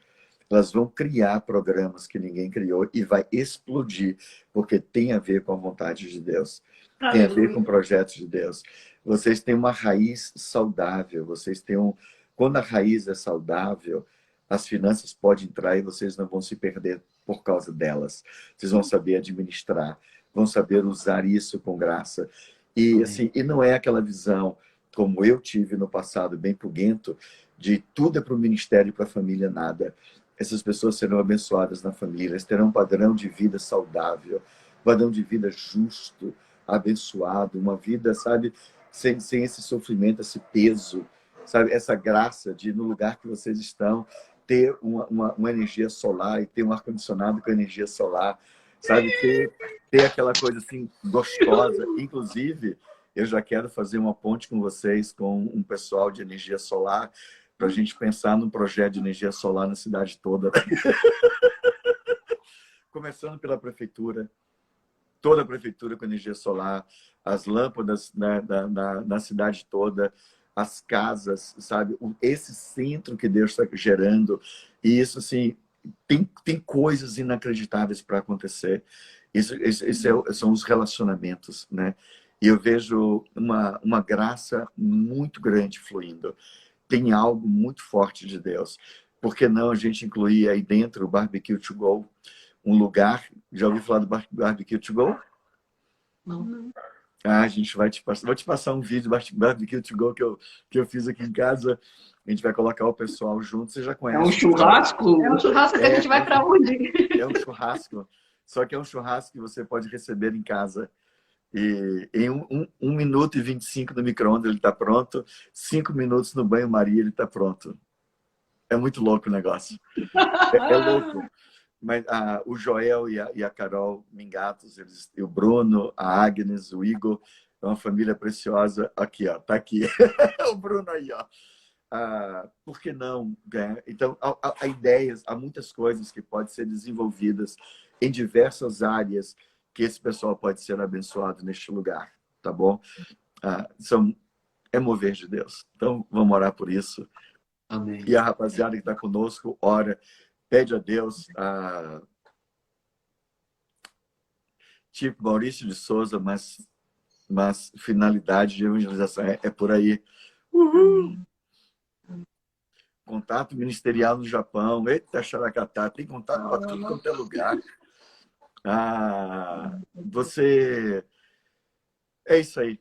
Elas vão criar programas que ninguém criou e vai explodir, porque tem a ver com a vontade de Deus. Tem a ver com projetos de Deus. Vocês têm uma raiz saudável, vocês têm Quando a raiz é saudável, as finanças podem entrar e vocês não vão se perder por causa delas. Vocês vão saber administrar, vão saber usar isso com graça. E, assim, e não é aquela visão, como eu tive no passado, bem puguento, de tudo é para o ministério e para a família, nada. Essas pessoas serão abençoadas na família, eles terão um padrão de vida saudável, um padrão de vida justo, abençoado, uma vida, sabe, sem esse sofrimento, esse peso, sabe, essa graça de, no lugar que vocês estão, ter uma energia solar e ter um ar-condicionado com energia solar, sabe? Ter aquela coisa assim gostosa. Inclusive, eu já quero fazer uma ponte com vocês, com um pessoal de energia solar, para a gente pensar num projeto de energia solar na cidade toda. Começando pela prefeitura, toda a prefeitura com energia solar, as lâmpadas na cidade toda, as casas, sabe? Esse centro que Deus está gerando. E isso, assim, tem coisas inacreditáveis para acontecer. São os relacionamentos, né? E eu vejo uma graça muito grande fluindo. Tem algo muito forte de Deus. Por que não a gente incluir aí dentro o Barbecue to Go? Um lugar... Já ouviu falar do Barbecue to Go? Não. A gente vai vou te passar um vídeo do Barbecue to Go que eu fiz aqui em casa. A gente vai colocar o pessoal junto. Você já conhece. É um churrasco? É um churrasco que a gente vai para onde? É um churrasco. Só que é um churrasco que você pode receber em casa. E em 1 minuto e 25 no micro-ondas ele está pronto. 5 minutos no banho-maria ele está pronto. É muito louco o negócio. É louco. Mas o Joel e a Carol Mingatos, e o Bruno, a Agnes, o Igor, é uma família preciosa. Aqui, ó, tá aqui. O Bruno aí, ó. Por que não? Né? Então, há ideias, há muitas coisas que podem ser desenvolvidas em diversas áreas que esse pessoal pode ser abençoado neste lugar, tá bom? É mover de Deus. Então, vamos orar por isso. Amém. E a rapaziada que está conosco, ora, pede a Deus, tipo Maurício de Souza, mas finalidade de evangelização é por aí. Uhul! Contato ministerial no Japão. Eita, Xaracatá, tem contato para tudo quanto é lugar. Você... É isso aí.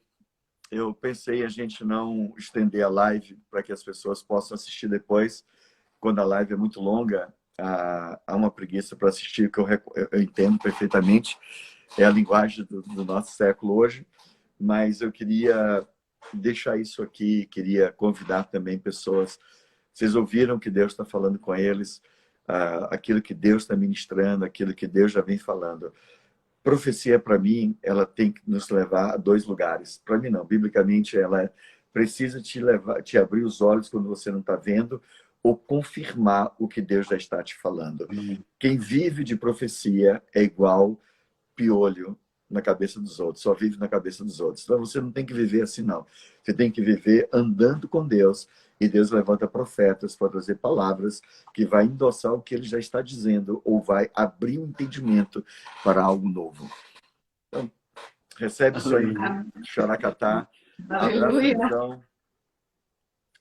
Eu pensei a gente não estender a live para que as pessoas possam assistir depois. Quando a live é muito longa, há uma preguiça para assistir, que eu entendo perfeitamente. É a linguagem do nosso século hoje. Mas eu queria deixar isso aqui, queria convidar também pessoas. Vocês ouviram que Deus está falando com eles, aquilo que Deus está ministrando, aquilo que Deus já vem falando. Profecia, para mim, ela tem que nos levar a 2 lugares. Para mim, não. Biblicamente, ela precisa te abrir os olhos quando você não está vendo, ou confirmar o que Deus já está te falando. Quem vive de profecia é igual piolho na cabeça dos outros, só vive na cabeça dos outros. Então, você não tem que viver assim, não. Você tem que viver andando com Deus, e Deus levanta profetas para trazer palavras que vai endossar o que ele já está dizendo, ou vai abrir um entendimento para algo novo. Então, recebe isso aí, Xaracatá. Abraço.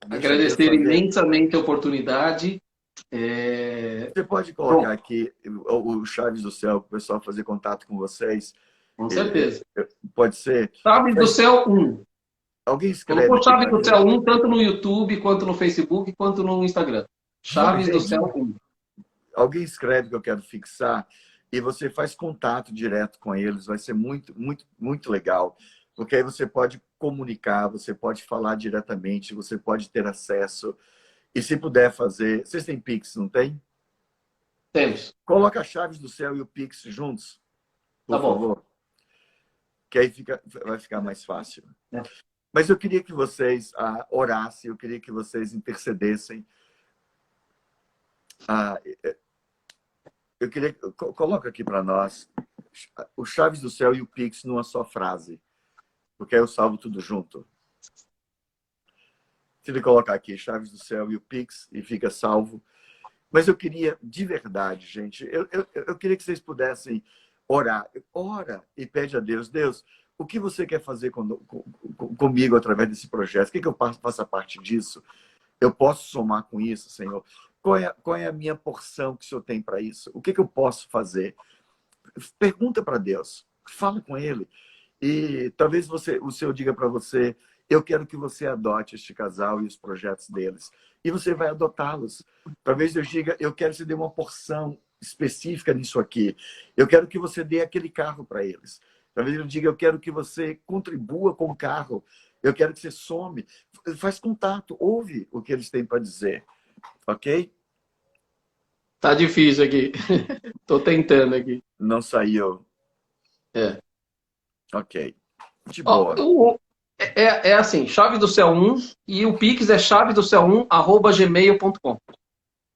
Agradecer imensamente a oportunidade. Você pode colocar aqui o Chaves do Céu para o pessoal fazer contato com vocês? Com certeza. Pode ser? Chaves do Céu 1. Alguém escreve. Colocou Chaves do Céu 1, tanto no YouTube, quanto no Facebook, quanto no Instagram. Chaves do Céu 1. Alguém escreve que eu quero fixar e você faz contato direto com eles. Vai ser muito, muito, muito legal. Porque aí você pode comunicar, você pode falar diretamente, você pode ter acesso. E se puder fazer... Vocês têm Pix, não tem? Temos. Coloca as Chaves do Céu e o Pix juntos, por favor. Que aí vai ficar mais fácil. Mas eu queria que vocês orassem, eu queria que vocês intercedessem. Eu queria... Coloca aqui para nós o Chaves do Céu e o Pix numa só frase. Porque aí eu salvo tudo junto. Se ele colocar aqui Chaves do Céu e o Pix e fica salvo. Mas eu queria, de verdade, gente, eu queria que vocês pudessem orar. Ora e pede a Deus, Deus, o que você quer fazer comigo através desse projeto? O que eu faça parte disso? Eu posso somar com isso, Senhor? Qual é a minha porção que o Senhor tem para isso? O que eu posso fazer? Pergunta para Deus. Fala com Ele. E talvez o Senhor diga para você, eu quero que você adote este casal e os projetos deles. E você vai adotá-los. Talvez Deus diga, eu quero que você dê uma porção específica nisso aqui. Eu quero que você dê aquele carro para eles. Talvez Ele diga, eu quero que você contribua com o carro. Eu quero que você some. Faz contato, ouve o que eles têm para dizer. Ok? Tá difícil aqui. Tô tentando aqui. Não saiu. É. Ok. De Ó, boa. é assim, Chave do Céu 1 e o Pix é chavedocéu1@gmail.com.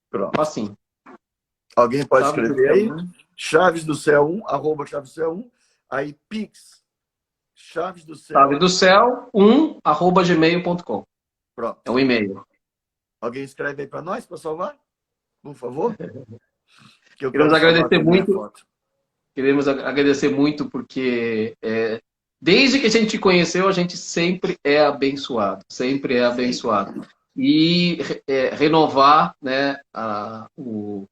Pronto. Assim. Alguém pode Chave do escrever Céu aí? 1. Chaves do Céu 1, arroba Chaves do Céu 1. Aí, Pix, Chaves do Céu. Chavedocéu1@gmail.com. Pronto. É um e-mail. Alguém escreve aí para nós, para salvar? Por favor? Que eu Queremos quero salvar agradecer também a muito. foto. Queremos agradecer muito porque desde que a gente conheceu, a gente sempre é abençoado. Sempre é abençoado. E renovar, né, o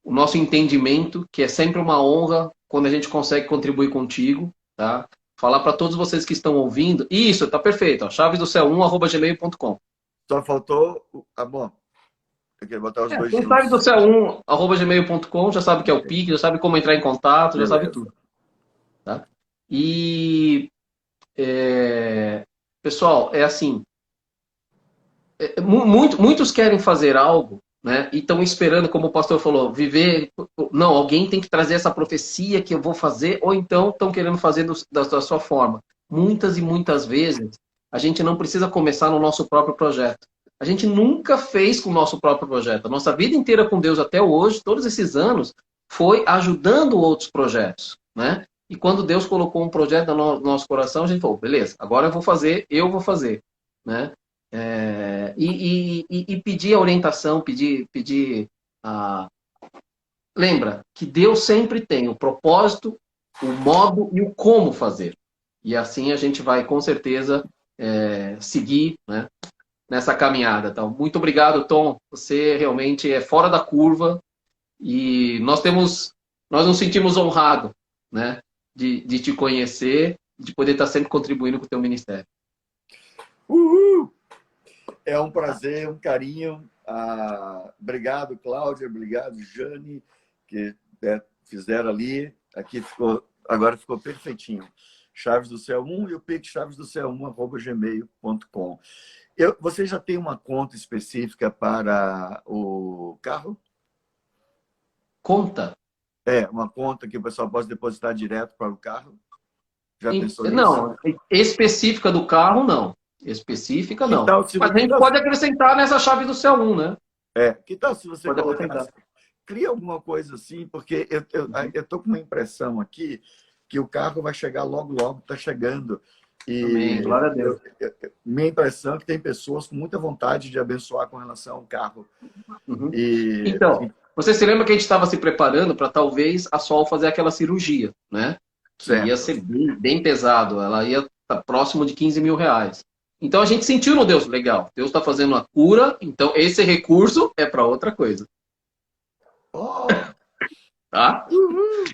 nosso entendimento, que é sempre uma honra quando a gente consegue contribuir contigo, tá? Falar para todos vocês que estão ouvindo. Isso, tá perfeito. Chavedocéu1@gmail.com. Só faltou. Bom, eu queria botar os dois Quem sabe do juntos. céu1@gmail.com já sabe que é o Pix, já sabe como entrar em contato, já sabe Beleza. tudo. Tá? E, pessoal, é assim, muitos querem fazer algo, né? E estão esperando, como o pastor falou, viver. Não, alguém tem que trazer essa profecia que eu vou fazer, ou então estão querendo fazer da sua forma. Muitas e muitas vezes, a gente não precisa começar no nosso próprio projeto. A gente nunca fez com o nosso próprio projeto. A nossa vida inteira com Deus até hoje, todos esses anos, foi ajudando outros projetos, né? E quando Deus colocou um projeto no nosso coração, a gente falou, beleza, agora eu vou fazer, né? E pedir a orientação, pedir a... Lembra que Deus sempre tem o propósito, o modo e o como fazer. E assim a gente vai, com certeza, seguir, né, nessa caminhada. Então, muito obrigado, Tom. Você realmente é fora da curva e nós nos sentimos honrados, né, de te conhecer, de poder estar sempre contribuindo com o teu ministério. Uhul! É um prazer, um carinho. Obrigado, Cláudia. Obrigado, Jane, que fizeram ali. Aqui ficou, agora ficou perfeitinho. Chaves do Céu 1 e o Pix Chaves do Céu 1@gmail.com. Você já tem uma conta específica para o carro? Conta. Uma conta que o pessoal pode depositar direto para o carro? Já pensou nisso? Não, específica do carro, não. Específica, Que não. tal se, Mas a que gente tal, pode acrescentar nessa chave do céu 1, né? que tal se você Pode colocasse, acrescentar. cria alguma coisa assim, porque eu tô com uma impressão aqui que o carro vai chegar logo, logo, está chegando. Amém. E Glória a Deus. minha impressão é que tem pessoas com muita vontade de abençoar com relação ao carro. Uhum. E, Então, você se lembra que a gente estava se preparando para talvez a Sol fazer aquela cirurgia, né? Que ia certo. ser bem pesado. Ela ia estar próximo de 15 mil reais. Então a gente sentiu no Deus, legal. Deus está fazendo a cura, então esse recurso é para outra coisa. Oh, Tá?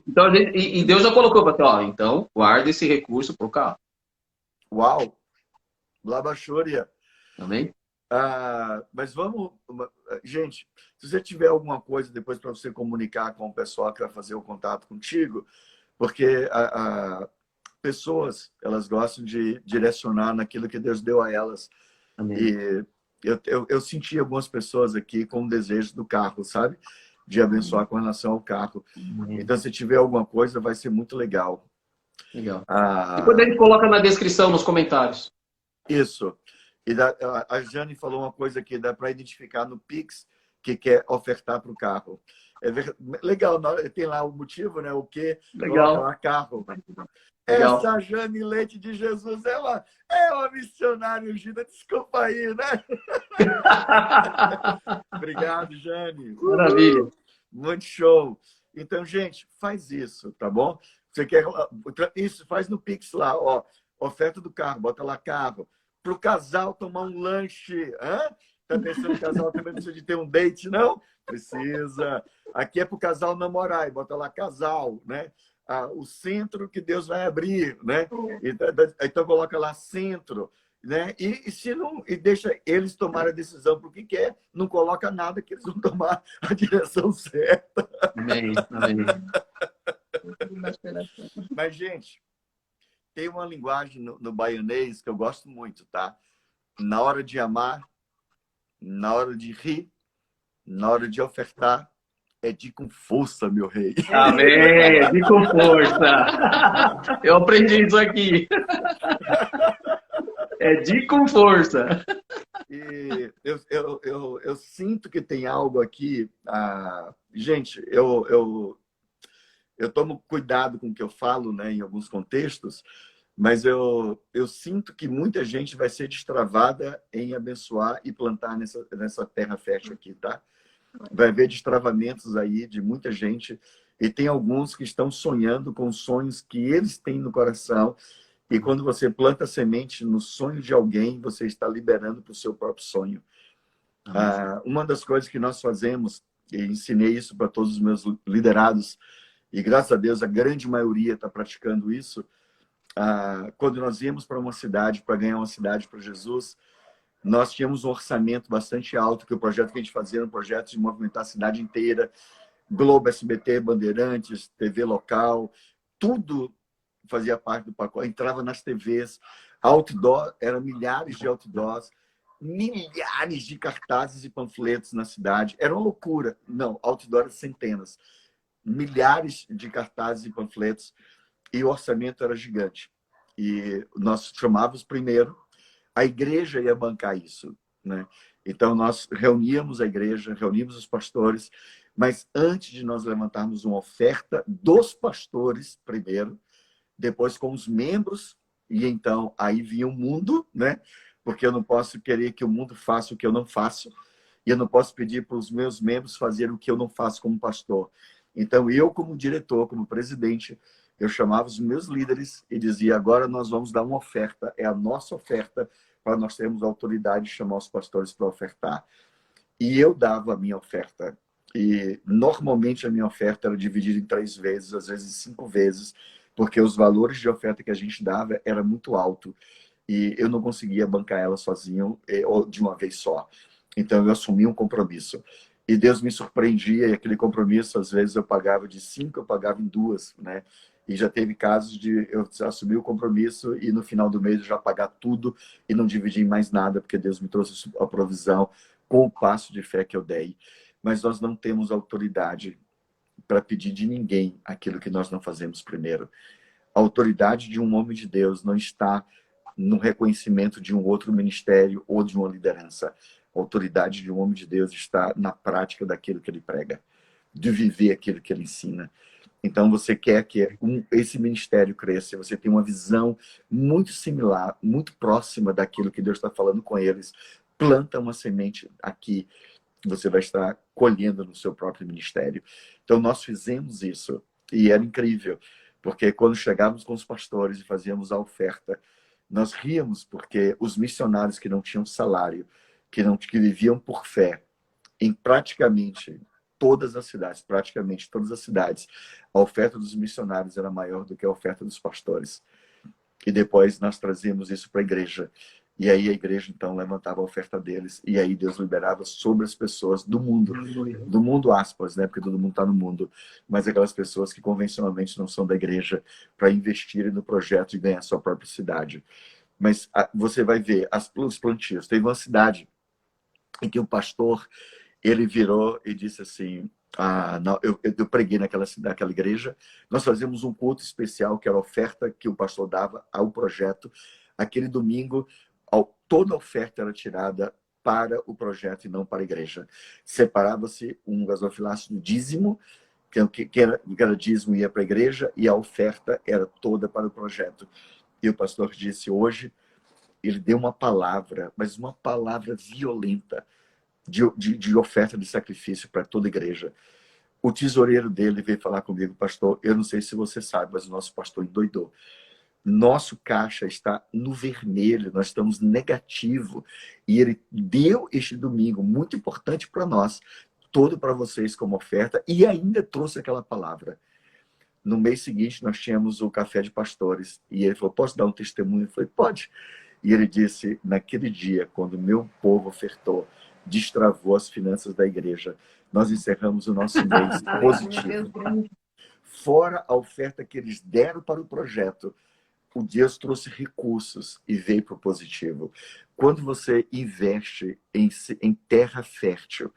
Então e Deus já colocou para ó, então guarda esse recurso pro carro. uau! Labachúria. Amém? Mas vamos... Gente, se você tiver alguma coisa depois para você comunicar com o pessoal que vai fazer o contato contigo, porque pessoas, elas gostam de direcionar naquilo que Deus deu a elas. Amém. E eu senti algumas pessoas aqui com o desejo do carro, sabe? De abençoar com relação ao carro. Amém. Então, se tiver alguma coisa, vai ser muito legal. Legal. Depois a gente coloca na descrição, nos comentários. Isso. E a Jane falou uma coisa que dá para identificar no Pix que quer ofertar para o carro. Legal, tem lá o motivo, né? O que coloca lá carro. Legal. Essa Jane Leite de Jesus, ela é uma missionária ungida. Desculpa aí, né? Obrigado, Jane. Maravilha. Muito show. Então, gente, faz isso, tá bom? Você quer isso? Faz no Pix lá, ó. Oferta do carro, bota lá carro. Para o casal tomar um lanche. Tá pensando que o casal também precisa de ter um date? Não? Precisa. Aqui é para o casal namorar, e bota lá casal, né? O centro que Deus vai abrir, né? Então coloca lá centro, né? E deixa eles tomarem a decisão para o que quer, não coloca nada que eles vão tomar a direção certa. Amém. Amém. Mas, gente, tem uma linguagem no baianês que eu gosto muito, tá? Na hora de amar, na hora de rir, na hora de ofertar, É de com força, meu rei. Amém. E com força. Eu aprendi isso aqui. É de com força. E eu sinto que tem algo aqui. Gente, eu tomo cuidado com o que eu falo, né, em alguns contextos, mas eu sinto que muita gente vai ser destravada em abençoar e plantar nessa terra fértil aqui, tá? Vai haver destravamentos aí de muita gente, e tem alguns que estão sonhando com sonhos que eles têm no coração, e quando você planta semente no sonho de alguém, você está liberando para o seu próprio sonho. Uma das coisas que nós fazemos, e ensinei isso para todos os meus liderados, e graças a Deus a grande maioria está praticando isso, quando nós íamos para uma cidade, para ganhar uma cidade para Jesus, nós tínhamos um orçamento bastante alto, que o projeto que a gente fazia era um projeto de movimentar a cidade inteira, Globo, SBT, Bandeirantes, TV local, tudo fazia parte do pacote, entrava nas TVs, outdoor, eram milhares de outdoors, milhares de cartazes e panfletos na cidade, era uma loucura. Não, outdoor centenas, milhares de cartazes e panfletos, e o orçamento era gigante. E nós chamávamos primeiro, a igreja ia bancar isso, né? Então nós reuníamos a igreja, reuníamos os pastores, mas antes de nós levantarmos uma oferta dos pastores primeiro, depois com os membros, e então aí vinha o mundo, né? Porque eu não posso querer que o mundo faça o que eu não faço, e eu não posso pedir para os meus membros fazerem o que eu não faço como pastor. Então eu, como diretor, como presidente, eu chamava os meus líderes e dizia: agora nós vamos dar uma oferta, é a nossa oferta, para nós termos a autoridade de chamar os pastores para ofertar. E eu dava a minha oferta. E normalmente a minha oferta era dividida em 3 vezes, às vezes 5 vezes, porque os valores de oferta que a gente dava era muito alto e eu não conseguia bancar ela sozinho ou de uma vez só. Então eu assumi um compromisso. E Deus me surpreendia, e aquele compromisso, às vezes eu pagava de 5, eu pagava em 2, né? E já teve casos de eu assumir o compromisso e no final do mês eu já pagar tudo e não dividir em mais nada, porque Deus me trouxe a provisão com o passo de fé que eu dei. Mas nós não temos autoridade para pedir de ninguém aquilo que nós não fazemos primeiro. A autoridade de um homem de Deus não está no reconhecimento de um outro ministério ou de uma liderança. A autoridade de um homem de Deus está na prática daquilo que ele prega, de viver aquilo que ele ensina. Então, você quer que esse ministério cresça, você tem uma visão muito similar, muito próxima daquilo que Deus está falando com eles, planta uma semente aqui, você vai estar colhendo no seu próprio ministério. Então, nós fizemos isso, e era incrível, porque quando chegávamos com os pastores e fazíamos a oferta, nós ríamos, porque os missionários que não tinham salário, que viviam por fé, em praticamente todas as cidades, a oferta dos missionários era maior do que a oferta dos pastores. E depois nós trazíamos isso para a igreja. E aí a igreja, então, levantava a oferta deles. E aí Deus liberava sobre as pessoas do mundo aspas, né? Porque todo mundo está no mundo. Mas aquelas pessoas que convencionalmente não são da igreja, para investirem no projeto e ganhar sua própria cidade. Mas você vai ver os plantios. Teve uma cidade em que o pastor, ele virou e disse assim: não, eu preguei naquela igreja, nós fazíamos um culto especial, que era a oferta que o pastor dava ao projeto. Aquele domingo, toda a oferta era tirada para o projeto e não para a igreja. Separava-se um gasofilácio do dízimo, que era dízimo, ia para a igreja, e a oferta era toda para o projeto. E o pastor disse hoje, ele deu uma palavra, mas uma palavra violenta, de oferta de sacrifício para toda a igreja. O tesoureiro dele veio falar comigo: pastor, eu não sei se você sabe, mas o nosso pastor endoidou. Nosso caixa está no vermelho, nós estamos negativo. E ele deu este domingo, muito importante para nós, todo para vocês como oferta, e ainda trouxe aquela palavra. No mês seguinte, nós tínhamos o café de pastores, e ele falou: posso dar um testemunho? Eu falei: pode. E ele disse: naquele dia, quando o meu povo ofertou, destravou as finanças da igreja, nós encerramos o nosso mês positivo. Fora a oferta que eles deram para o projeto, o Deus trouxe recursos e veio para o positivo. Quando você investe em terra fértil,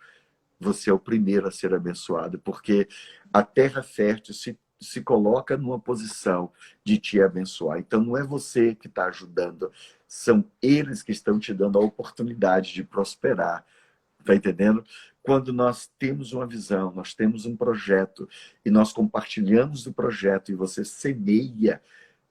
você é o primeiro a ser abençoado, porque a terra fértil se coloca numa posição de te abençoar. Então, não é você que está ajudando, são eles que estão te dando a oportunidade de prosperar. Está entendendo? Quando nós temos uma visão, nós temos um projeto, e nós compartilhamos o projeto, e você semeia,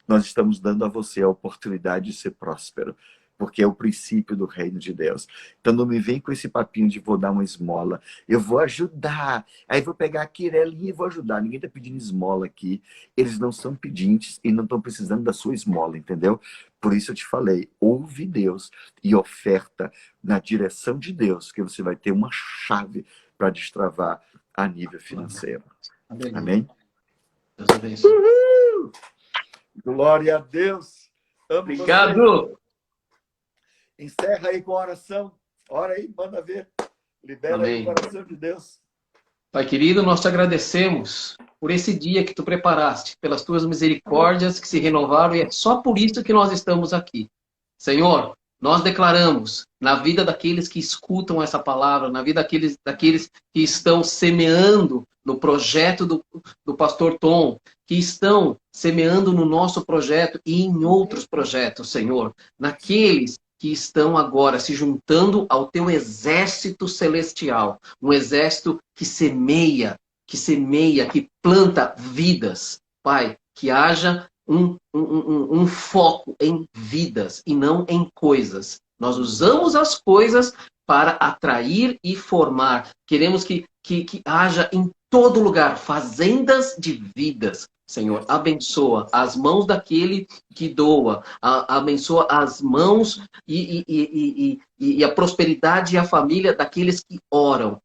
nós estamos dando a você a oportunidade de ser próspero, porque é o princípio do reino de Deus. Então não me vem com esse papinho de vou dar uma esmola, eu vou ajudar, aí vou pegar a quirelinha e vou ajudar. Ninguém está pedindo esmola aqui, eles não são pedintes e não estão precisando da sua esmola, entendeu? Por isso eu te falei, ouve Deus e oferta na direção de Deus, que você vai ter uma chave para destravar a nível financeiro. Amém? Deus abençoe. Glória a Deus. Amo você. Obrigado. Encerra aí com a oração. Ora aí, manda ver. Libera aí Amém. o coração de Deus. Pai querido, nós te agradecemos por esse dia que tu preparaste, pelas tuas misericórdias que se renovaram, e é só por isso que nós estamos aqui. Senhor, nós declaramos na vida daqueles que escutam essa palavra, na vida daqueles que estão semeando no projeto do pastor Tom, que estão semeando no nosso projeto e em outros projetos, Senhor, naqueles que estão agora se juntando ao teu exército celestial, um exército que semeia, que planta vidas. Pai, que haja um foco em vidas e não em coisas. Nós usamos as coisas para atrair e formar. Queremos que haja em todo lugar fazendas de vidas. Senhor, abençoa as mãos daquele que doa, abençoa as mãos e a prosperidade e a família daqueles que oram.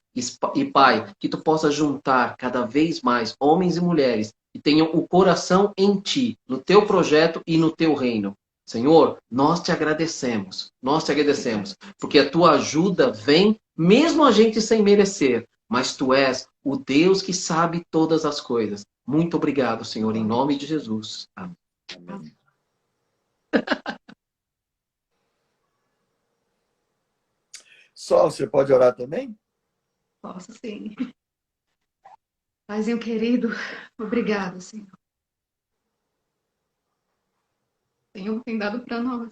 E, Pai, que tu possa juntar cada vez mais homens e mulheres que tenham o coração em ti, no teu projeto e no teu reino. Senhor, nós te agradecemos, porque a tua ajuda vem mesmo a gente sem merecer, mas tu és o Deus que sabe todas as coisas. Muito obrigado, Senhor, em nome de Jesus. Amém. Amém. Sol, você pode orar também? Posso sim. Paizinho querido, obrigado, Senhor. O Senhor tem dado para nós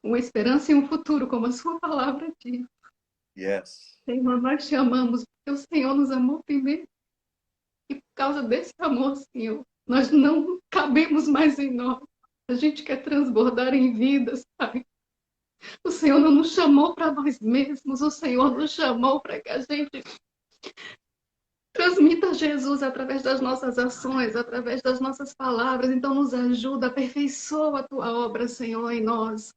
uma esperança e um futuro, como a sua palavra diz. Yes. Senhor, nós te amamos, porque o Senhor nos amou primeiro. E por causa desse amor, Senhor, nós não cabemos mais em nós. A gente quer transbordar em vidas, Pai. O Senhor não nos chamou para nós mesmos, o Senhor nos chamou para que a gente transmita Jesus através das nossas ações, através das nossas palavras. Então nos ajuda, aperfeiçoa a tua obra, Senhor, em nós.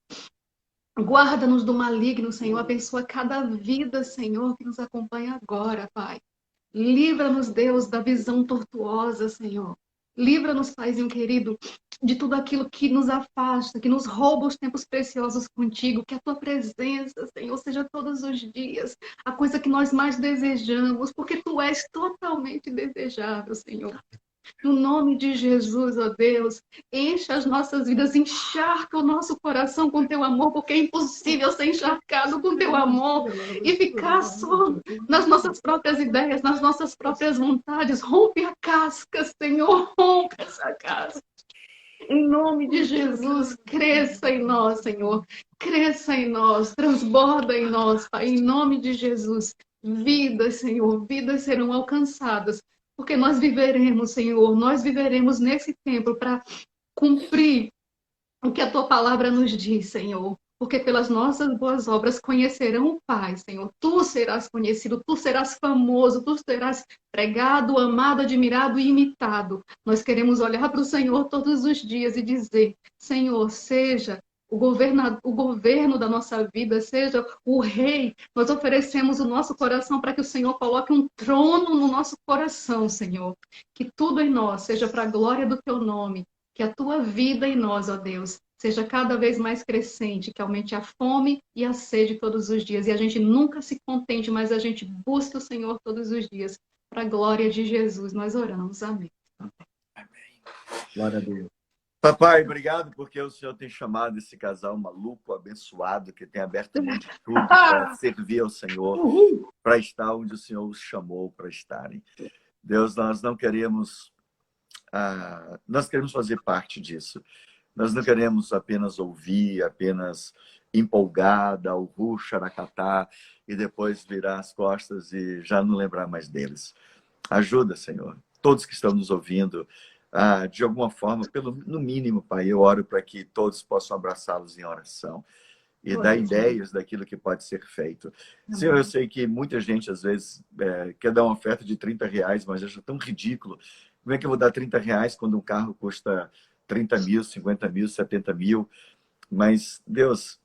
Guarda-nos do maligno, Senhor. Abençoa cada vida, Senhor, que nos acompanha agora, Pai. Livra-nos, Deus, da visão tortuosa, Senhor. Livra-nos, Paizinho querido, de tudo aquilo que nos afasta, que nos rouba os tempos preciosos contigo. Que a tua presença, Senhor, seja todos os dias a coisa que nós mais desejamos, porque tu és totalmente desejável, Senhor. No nome de Jesus, ó Deus, enche as nossas vidas, encharca o nosso coração com teu amor, porque é impossível ser encharcado com teu amor e ficar só nas nossas próprias ideias, nas nossas próprias vontades. Rompe a casca, Senhor, rompe essa casca. Em nome de Jesus, cresça em nós, Senhor. Cresça em nós, transborda em nós, Pai. Em nome de Jesus, vidas, Senhor, vidas serão alcançadas. Porque nós viveremos, Senhor, nós viveremos nesse tempo para cumprir o que a tua palavra nos diz, Senhor. Porque pelas nossas boas obras conhecerão o Pai, Senhor. Tu serás conhecido, tu serás famoso, tu serás pregado, amado, admirado e imitado. Nós queremos olhar para o Senhor todos os dias e dizer: Senhor, seja o governo da nossa vida, seja o rei. Nós oferecemos o nosso coração para que o Senhor coloque um trono no nosso coração, Senhor. Que tudo em nós seja para a glória do teu nome. Que a tua vida em nós, ó Deus, seja cada vez mais crescente, que aumente a fome e a sede todos os dias. E a gente nunca se contente, mas a gente busca o Senhor todos os dias. Para a glória de Jesus, nós oramos. Amém. Amém. Glória a Deus. Papai, obrigado porque o Senhor tem chamado esse casal maluco, abençoado, que tem aberto mão de tudo para servir ao Senhor, Uhul. para estar onde o Senhor os chamou para estarem. Deus, nós não queremos, nós queremos fazer parte disso. Nós não queremos apenas ouvir, apenas empolgada, o xaracatá, e depois virar as costas e já não lembrar mais deles. Ajuda, Senhor. Todos que estão nos ouvindo, de alguma forma, no mínimo, Pai, eu oro para que todos possam abraçá-los em oração e dar ideias daquilo que pode ser feito. Senhor, eu sei que muita gente, às vezes, quer dar uma oferta de R$30, mas acha tão ridículo. Como é que eu vou dar R$30 quando um carro custa 30 mil, 50 mil, 70 mil? Mas, Deus,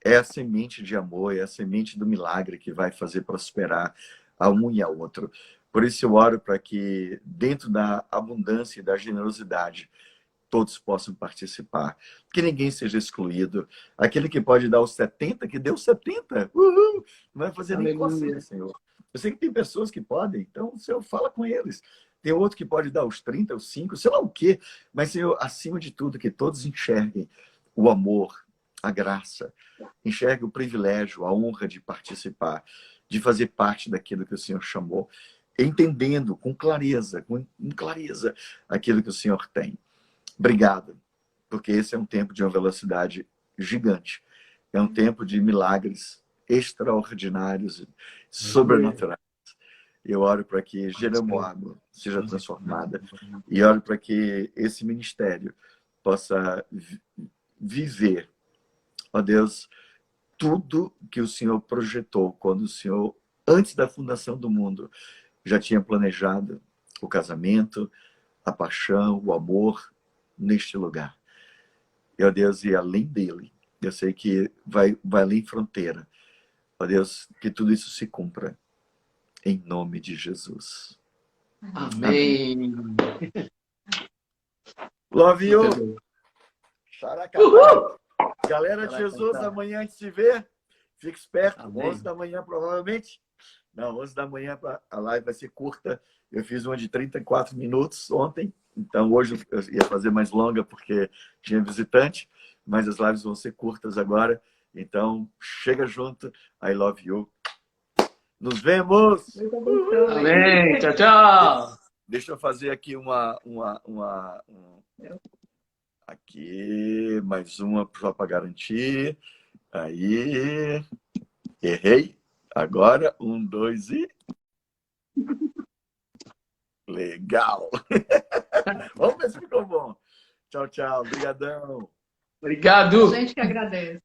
é a semente de amor, é a semente do milagre que vai fazer prosperar a um e ao outro. Por isso eu oro para que, dentro da abundância e da generosidade, todos possam participar. Que ninguém seja excluído. Aquele que pode dar os 70, que dê os 70. Uhul! Não vai fazer nem coceira, Senhor. Eu sei que tem pessoas que podem, então o Senhor fala com eles. Tem outro que pode dar os 30, os 5, sei lá o quê. Mas, Senhor, acima de tudo, que todos enxerguem o amor, a graça, enxerguem o privilégio, a honra de participar, de fazer parte daquilo que o Senhor chamou, entendendo com clareza aquilo que o Senhor tem. Obrigado, porque esse é um tempo de uma velocidade gigante. É um tempo de milagres extraordinários e sobrenaturais. Eu oro para que Jeremoabo seja transformada. E oro para que esse ministério possa viver, ó Deus, tudo que o Senhor projetou quando o Senhor, antes da fundação do mundo, já tinha planejado o casamento, a paixão, o amor neste lugar. E, ó Deus, e além dele, eu sei que vai além fronteira. Ó Deus, que tudo isso se cumpra. Em nome de Jesus. Amém. Love you. Xaracatá. Galera de Jesus, amanhã a gente se vê. Fique esperto. Amém. 11 da manhã, provavelmente. Não, 11 da manhã a live vai ser curta. Eu fiz uma de 34 minutos ontem. Então, hoje eu ia fazer mais longa porque tinha visitante. Mas as lives vão ser curtas agora. Então, chega junto. I love you. Nos vemos! Amém. Tchau, tchau. Deixa eu fazer aqui aqui, mais uma só para garantir. Aí, errei. Agora, 1, 2 e... Legal! Vamos ver se ficou bom. Tchau, tchau. Obrigadão. Obrigado. A gente que agradece.